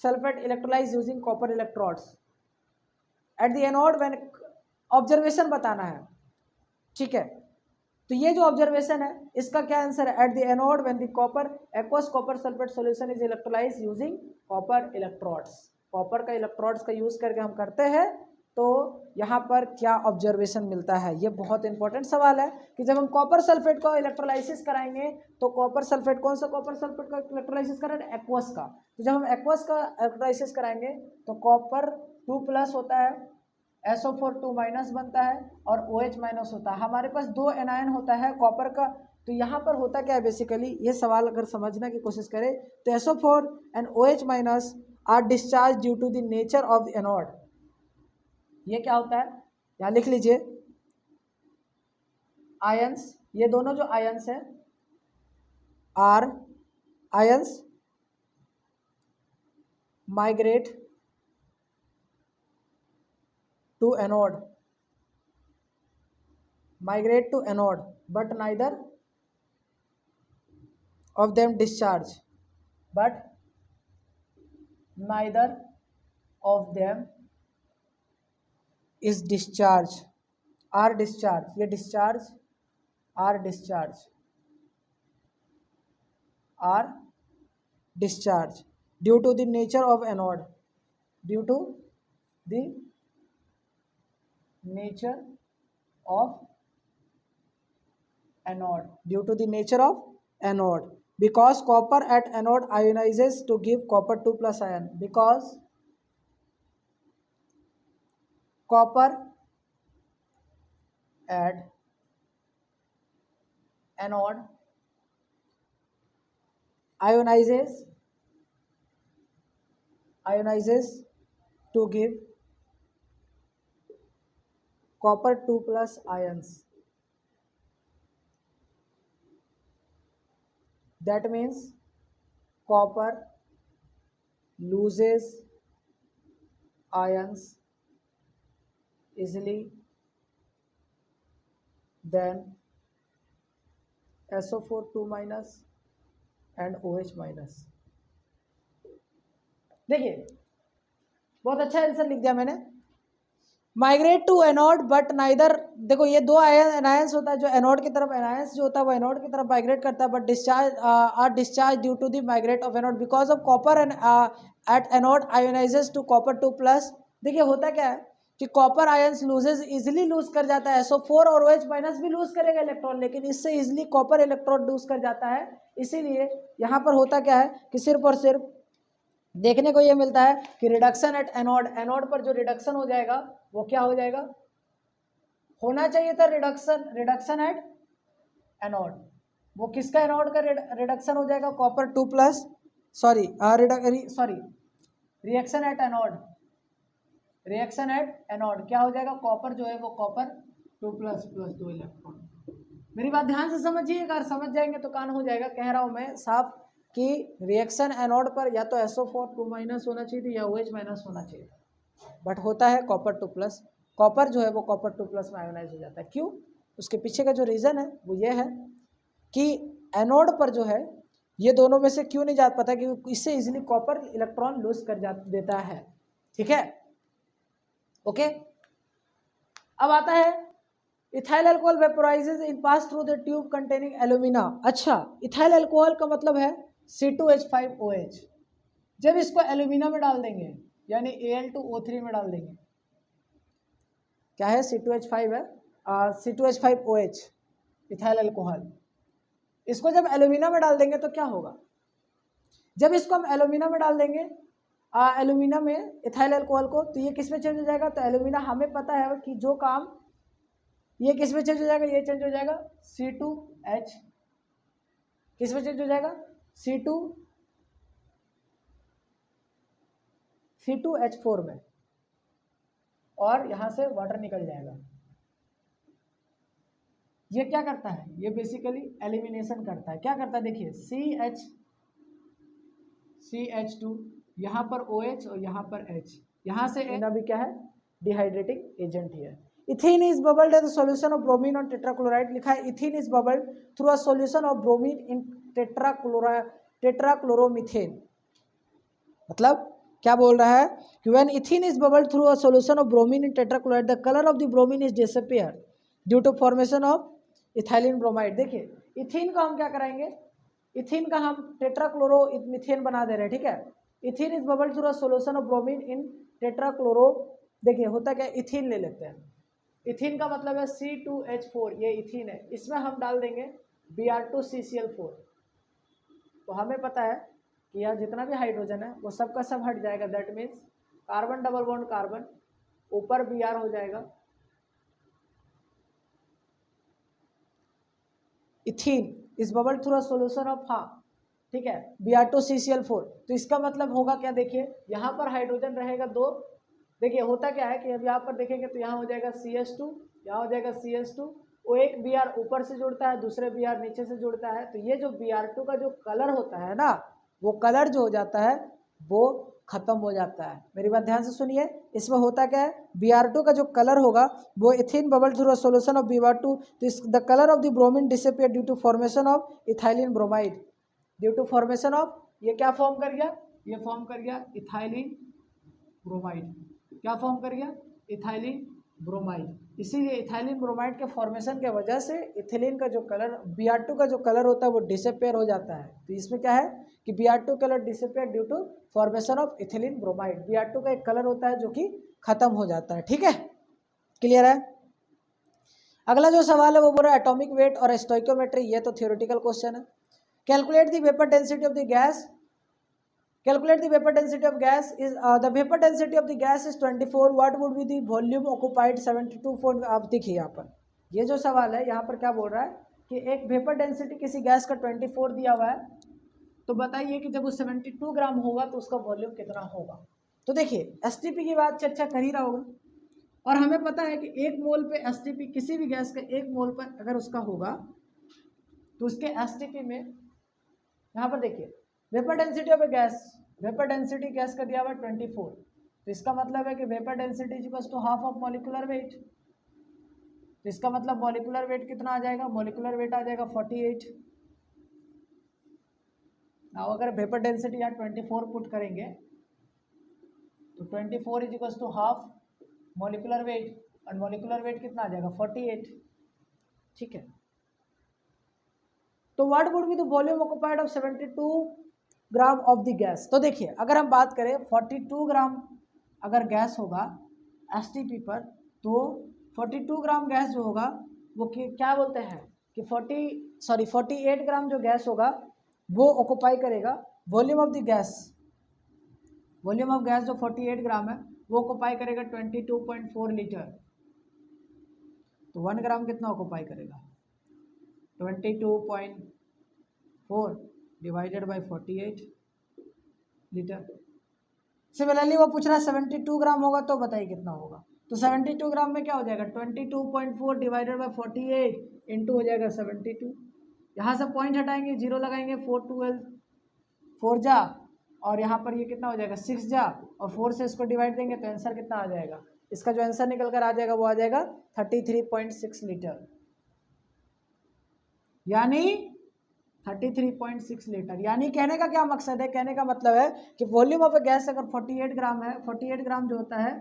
sulphate electrolysed using copper electrodes, at the anode when, observation बताना है, ठीक है, तो ये जो ऑब्जर्वेशन है इसका क्या आंसर है, at the anode when the copper aqueous copper sulphate solution is electrolyse using copper electrodes, copper का इलेक्ट्रोड्स का यूज करके हम करते हैं, तो यहाँ पर क्या ऑब्जर्वेशन मिलता है, ये बहुत इंपॉर्टेंट सवाल है कि जब हम कॉपर सल्फेट का इलेक्ट्रोलाइसिस कराएंगे तो कॉपर सल्फेट, कौन सा कॉपर सल्फेट का इलेक्ट्रोलाइसिस करें, एक्वस का, तो जब हम एक्वस का इलेक्ट्रोलाइसिस कराएंगे तो कॉपर 2+ होता है, SO4 2- बनता है और OH- होता है, हमारे पास 2 एनायन होता है कॉपर का, तो यहाँ पर होता क्या है बेसिकली, ये सवाल अगर समझने की कोशिश करें तो SO4 and OH- are discharge due to the nature of the anode, ये क्या होता है, यहाँ लिख लीजिए, आयंस, ये दोनों जो आयंस है are ions migrate to anode, migrate to anode but neither of them discharge, but neither of them is discharge, are discharge, ये discharge, are discharge, are discharge due to the nature of anode, due to the nature of anode, due to the nature of anode, because copper at anode ionizes to give copper 2 plus ion, because copper at anode ionizes to give copper 2 plus ions. That means copper loses ions easily than SO4 2 minus and OH minus. देखिए बहुत अच्छा answer लिख दिया मैंने। Migrate to anode but neither, देखो ये दो anions होता है, जो एनोड की तरफ एनायंस जो होता है वो एनोड की तरफ माइग्रेट करता है, but discharge due to the migrate of anode because of copper and at anode ionizes to copper 2 plus. देखिए होता क्या है कि copper ions loses easily lose कर जाता है, SO4 और OH माइनस भी लूज करेगा इलेक्ट्रॉन, लेकिन इससे इजिली कॉपर इलेक्ट्रॉन लूज कर जाता है। इसीलिए यहाँ पर होता क्या है कि सिर्फ और सिर्फ देखने को ये मिलता है कि रिडक्शन एट एनोड, एनोड पर जो रिडक्शन हो जाएगा वो क्या हो जाएगा, होना चाहिए था रिडक्शन एट एनोड, वो किसका एनोड का रिडक्शन हो जाएगा, copper 2 plus reaction at anode, reaction at anode क्या हो जाएगा, कॉपर जो है वो कॉपर 2 प्लस 2 इलेक्ट्रॉन। मेरी बात ध्यान से समझिएगा, अगर समझ जाएंगे तो कान हो जाएगा। कह रहा हूँ मैं साफ कि रिएक्शन एनोड पर या तो SO4 2 माइनस होना चाहिए था या OH माइनस होना चाहिए था, बट होता है कॉपर 2 प्लस। कॉपर जो है वो कॉपर 2 प्लस में आयोनाइज हो जाता है। क्यों? उसके पीछे का जो रीज़न है वो ये है कि एनोड पर जो है ये दोनों में से क्यों नहीं जा पाता, कि इससे इजीली कॉपर इलेक्ट्रॉन लूज कर देता है। ठीक है, ओके। अब आता है ethyl alcohol vaporizes in pass through the tube containing alumina. अच्छा, इथाइल अल्कोहल का मतलब है C2H5OH। जब इसको एल्यूमिना में डाल देंगे यानी Al2O3 में डाल देंगे, क्या है C2H5 है, C2H5OH इथाइल अल्कोहल। इसको जब एल्यूमिना में डाल देंगे तो क्या होगा, जब इसको हम एल्यूमिना में डाल देंगे एल्यूमिना में इथाइल अल्कोहल को, तो ये किस में चेंज हो जाएगा, तो एल्यूमिना हमें पता है कि जो काम ये किस में चेंज हो जाएगा, ये चेंज हो जाएगा C2H, किस में चेंज हो जाएगा C2H4 में, और यहां से वाटर निकल जाएगा। ये क्या करता है, ये बेसिकली एलिमिनेशन करता है। क्या करता है देखिए, CH2 यहाँ पर OH और यहाँ पर H, यहाँ से अभी क्या है, डिहाइड्रेटिंग एजेंट ही है। Ethene is bubbled in solution of bromine और टेट्राक्लोराइड, लिखा है ethene is bubbled through a solution of bromine in tetrachloromethane. मतलब क्या बोल रहा है कि when ethene is bubbled through a solution of bromine in tetrachloride the colour of the bromine is disappear due to formation of ethylene bromide. देखिए ethene का हम क्या कराएंगे, इथीन का हम टेट्राक्लोरो मीथेन बना दे रहे हैं। ठीक है, ethene is bubbled through a solution of bromine इन टेट्राक्लोरो। देखिए होता क्या, इथीन ले लेते हैं, इथीन का मतलब है C2H4, ये इथीन है, इसमें हम डाल देंगे Br2CCl4। तो हमें पता है कि यहाँ जितना भी हाइड्रोजन है वो सब का सब हट जाएगा। That means carbon double bond carbon, ऊपर Br हो जाएगा, इथीन इस bubble through a solution of, हाँ ठीक है, Br2CCl4। तो इसका मतलब होगा क्या, देखिए यहाँ पर हाइड्रोजन रहेगा 2। देखिए होता क्या है कि अब यहाँ पर देखेंगे तो यहाँ हो जाएगा CH2, यहाँ हो जाएगा CH2, वो एक Br ऊपर से जुड़ता है, दूसरे Br नीचे से जुड़ता है। तो ये जो Br2 का जो कलर होता है ना, वो कलर जो हो जाता है वो खत्म हो जाता है। मेरी बात ध्यान से सुनिए, इसमें होता क्या है, Br2 का जो कलर होगा वो ethene bubble through a solution of Br2, तो the colour of the bromine disappear due to formation of ethylene bromide, due to formation of, ये क्या फॉर्म कर गया, ये फॉर्म कर गया इथाइलिन ब्रोमाइड। क्या फॉर्म कर गया, इथाइलिन ब्रोमाइड। इसीलिए इथाइलिन ब्रोमाइड के फॉर्मेशन के वजह से इथिलीन का जो कलर Br2 का जो कलर होता है वो डिसअपेयर हो जाता है। तो इसमें क्या है कि Br2 colour disappear due to formation of ethylene bromide. Br2 का एक कलर होता है जो कि खत्म हो जाता है। ठीक है, क्लियर है। अगला जो सवाल है वो बोल रहा है एटॉमिक वेट और स्टोइकोमेट्री। ये तो थियोरेटिकल क्वेश्चन है। Calculate the vapour density of the gas. Calculate the vapor density of gas is the vapor density of the gas is 24. What would be the volume occupied 72 for? आप देखिए यहाँ पर ये जो सवाल है यहाँ पर क्या बोल रहा है कि एक वेपर डेंसिटी किसी गैस का 24 दिया हुआ है, तो बताइए कि जब वो 72 ग्राम होगा तो उसका वॉल्यूम कितना होगा। तो देखिए एसटीपी की बात चर्चा कर ही रहा होगा और हमें पता है कि एक मोल पे एसटीपी किसी भी गैस का एक मोल पर अगर उसका होगा तो उसके एसटीपी में यहाँ पर देखिए vapour density of a gas, vapour density gas का दिया हुआ 24, तो इसका मतलब है कि vapour density is equal to half of molecular weight. तो इसका मतलब मॉलिक्यूलर वेट कितना आ जाएगा, मॉलिक्यूलर वेट आ जाएगा 48। नाउ अगर वेपर डेंसिटी यहाँ 24 पुट करेंगे तो 24 is equal to half molecular weight, और मॉलिक्यूलर वेट कितना आ जाएगा 48। ठीक है, तो what would be the volume occupied of 72 gram of the gas. तो देखिए अगर हम बात करें 42 ग्राम अगर गैस होगा एसटीपी पर, तो 42 ग्राम गैस जो होगा वो क्या बोलते हैं कि 48 ग्राम जो गैस होगा वो ऑक्युपाई करेगा volume of the gas. Volume of gas जो 48 ग्राम है वो ऑक्युपाई करेगा 22.4 लीटर। तो 1 ग्राम कितना ऑक्युपाई करेगा 22.4 डिवाइडेड बाय 48 लीटर। सिमिलरली वो पूछ रहा है 72 ग्राम होगा तो बताइए कितना होगा। तो 72 ग्राम में क्या हो जाएगा 22.4 डिवाइडेड बाय 48 इंटू हो जाएगा 72। यहाँ से पॉइंट हटाएंगे, जीरो लगाएंगे, 4 12 4 जा, और यहाँ पर ये कितना हो जाएगा 6 जा, और 4 से इसको डिवाइड देंगे तो आंसर कितना आ जाएगा। इसका जो आंसर निकल कर आ जाएगा वो आ जाएगा 33.6 लीटर, यानी 33.6 लीटर। यानी कहने का क्या मकसद है, कहने का मतलब है कि वॉल्यूम ऑफ ए गैस अगर 48 ग्राम है, 48 ग्राम जो होता है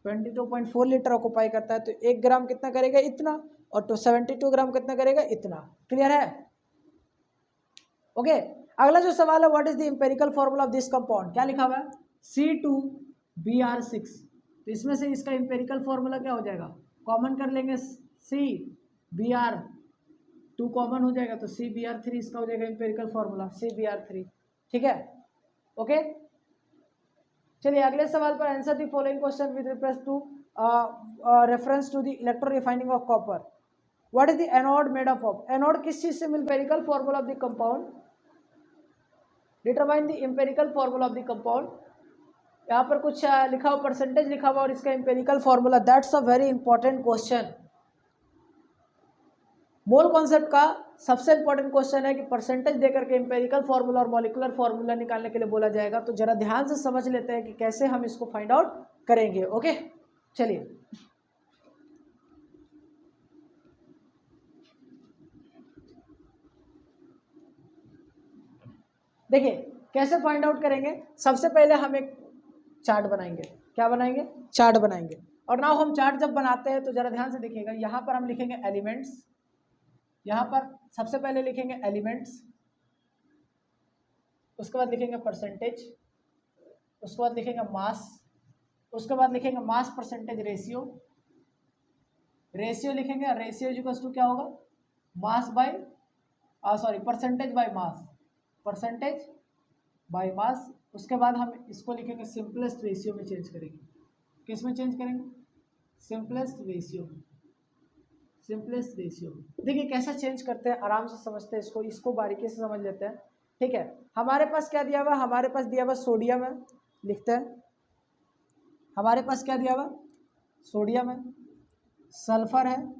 22.4 लीटर ऑक्युपाई करता है, तो 1 ग्राम कितना करेगा इतना, और तो 72 ग्राम कितना करेगा इतना। क्लियर है, ओके। अगला जो सवाल है what is the empirical formula of this compound. क्या लिखा हुआ है C2Br6। तो इसमें से इसका एम्पिरिकल फॉर्मूला क्या हो जाएगा, कॉमन कर लेंगे, CBr2 कॉमन हो जाएगा तो CBr3 इसका हो जाएगा एम्पिरिकल फॉर्मूला CBr3। ठीक है, ओके। चलिए अगले सवाल पर answer the following question with reference to the electrorefining of copper. What is the anode made up of. Anode किस चीज से मिल, empirical formula of the compound, determine the empirical formula of the compound. यहाँ पर कुछ लिखा हुआ, percentage लिखा हुआ और इसका empirical formula, that's a very important question. Mole concept का सबसे इंपॉर्टेंट क्वेश्चन है कि परसेंटेज देकर के एम्पिरिकल फार्मूला और मॉलिक्यूलर फार्मूला निकालने के लिए बोला जाएगा। तो जरा ध्यान से समझ लेते हैं कि कैसे हम इसको फाइंड आउट करेंगे। ओके, चलिए देखिए कैसे फाइंड आउट करेंगे। सबसे पहले हम एक चार्ट बनाएंगे। क्या बनाएंगे, चार्ट बनाएंगे। और नाउ हम चार्ट जब बनाते हैं तो जरा ध्यान से देखिएगा, यहाँ पर हम लिखेंगे एलिमेंट्स, यहाँ पर सबसे पहले लिखेंगे एलिमेंट्स, उसके बाद लिखेंगे परसेंटेज, उसके बाद लिखेंगे मास, उसके बाद लिखेंगे मास परसेंटेज रेशियो। रेशियो लिखेंगे, रेशियो इक्वल्स टू क्या होगा, mass by percentage by mass, percentage by mass. उसके बाद हम इसको लिखेंगे सिंपलेस्ट रेशियो में चेंज करेंगे। किस में चेंज करेंगे, सिंपलेस्ट रेशियो में, सिंपलेस्ट रेशियो। देखिए कैसे चेंज करते हैं, आराम से समझते हैं इसको, इसको बारीकी से समझ लेते हैं। ठीक है, हमारे पास क्या दिया हुआ, हमारे पास दिया हुआ सोडियम है, लिखते हैं। हमारे पास क्या दिया हुआ, सोडियम है, सल्फर है,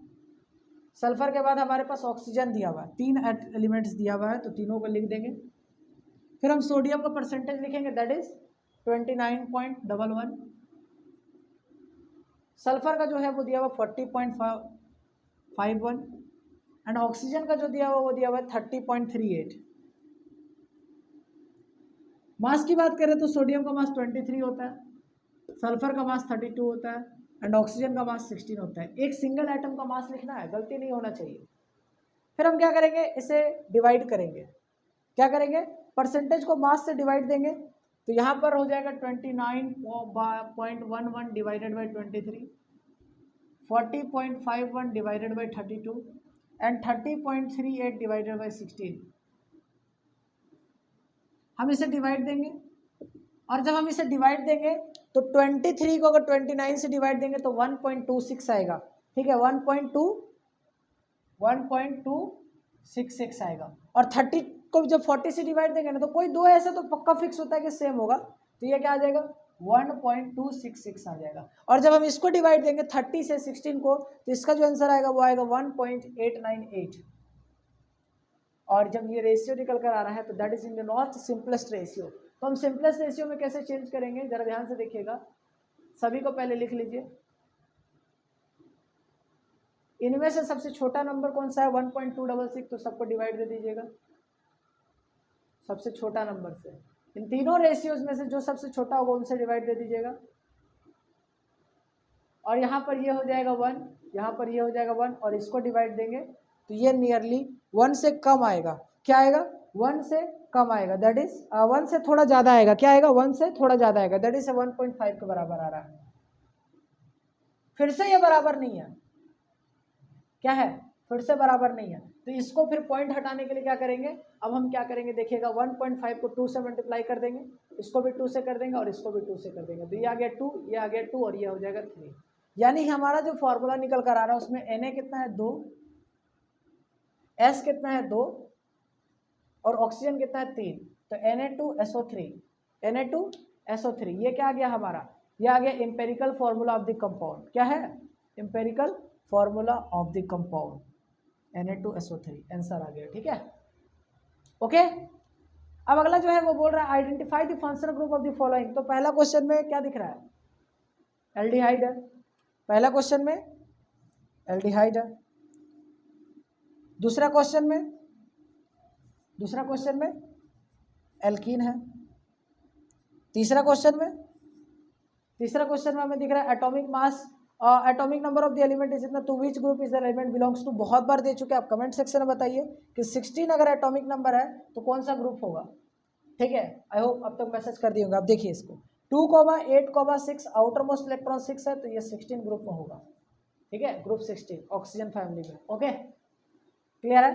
सल्फर के बाद हमारे पास ऑक्सीजन दिया हुआ है। 3 एलिमेंट्स दिया हुआ है तो तीनों को लिख देंगे। फिर हम सोडियम का परसेंटेज लिखेंगे, दैट इज 29.11। सल्फर का जो है वो दिया हुआ 40.51 एंड ऑक्सीजन का जो दिया हुआ वो दिया हुआ है 30.38। मास की बात करें तो सोडियम का मास 23 होता है, सल्फर का मास 32 होता है एंड ऑक्सीजन का मास 16 होता है। एक सिंगल एटम का मास लिखना है, गलती नहीं होना चाहिए। फिर हम क्या करेंगे, इसे डिवाइड करेंगे। क्या करेंगे, परसेंटेज को मास से डिवाइड देंगे, तो यहाँ पर हो जाएगा 29.11 divided by 23, 40.51 divided by 32 and 30.38 divided by 16। हम इसे डिवाइड देंगे, और जब हम इसे डिवाइड देंगे तो 23 को अगर 29 से डिवाइड देंगे तो 1.26 आएगा। ठीक है, 1.266 आएगा। और 30 को जब 40 से डिवाइड देंगे ना, तो कोई दो ऐसा तो पक्का फिक्स होता है कि सेम होगा, तो ये क्या आ जाएगा 1.266 आ जाएगा। और जब हम इसको डिवाइड देंगे 30 से 16 को, तो इसका जो आंसर आएगा वो आएगा 1.898। और जब ये रेशियो निकल कर आ रहा है तो that is in the not simplest ratio. तो हम सिंपलेस्ट रेशियो में कैसे चेंज करेंगे, जरा ध्यान से देखिएगा। सभी को पहले लिख लीजिए, इनमें से सबसे छोटा नंबर कौन सा है 1.266, तो सबको डिवाइड दे दीजिएगा सबसे छोटा नंबर से। इन तीनों रेशियोज में से जो सबसे छोटा होगा उनसे डिवाइड दे दीजिएगा। और यहाँ पर ये हो जाएगा 1, यहाँ पर ये हो जाएगा 1, और इसको डिवाइड देंगे तो ये नियरली 1 से कम आएगा। क्या आएगा, 1 से कम आएगा, दैट इज 1 से थोड़ा ज़्यादा आएगा। क्या आएगा, 1 से थोड़ा ज़्यादा आएगा, दैट इज 1.5 के बराबर आ रहा है। फिर से ये बराबर नहीं है, क्या है, फिर से बराबर नहीं है। तो इसको फिर पॉइंट हटाने के लिए क्या करेंगे, अब हम क्या करेंगे देखिएगा, 1.5 को 2 से मल्टीप्लाई कर देंगे, इसको भी 2 से कर देंगे और इसको भी 2 से कर देंगे, तो ये आ गया 2, ये आ गया 2 और ये हो जाएगा 3। यानी हमारा जो फॉर्मूला निकल कर आ रहा है उसमें Na कितना है 2, S कितना है 2 और ऑक्सीजन कितना है 3, तो Na2SO3, Na2SO3 ये क्या आ गया हमारा, ये आ गया empirical formula of the compound. क्या है, empirical formula of the compound Na2SO3, answer आ गया। ठीक है, ओके। अब अगला जो है वो बोल रहा है identify the functional group of the following. तो पहला क्वेश्चन में क्या दिख रहा है, एल्डिहाइड है, पहला क्वेश्चन में एल्डिहाइड है। दूसरा क्वेश्चन में एल्कीन है। तीसरा क्वेश्चन में हमें दिख रहा है atomic mass, atomic number of the element is इतना, to which group is the element belongs to. बहुत बार दे चुके हैं आप, कमेंट सेक्शन में बताइए कि 16 अगर एटॉमिक नंबर है तो कौन सा ग्रुप होगा। ठीक है, आई होप अब तक मैसेज कर दिए होंगे। आप देखिए इसको 2,8,6 आउटर मोस्ट इलेक्ट्रॉन 6 है, तो ये 16 ग्रुप में होगा। ठीक है, ग्रुप 16 ऑक्सीजन फैमिली में। ओके, क्लियर है।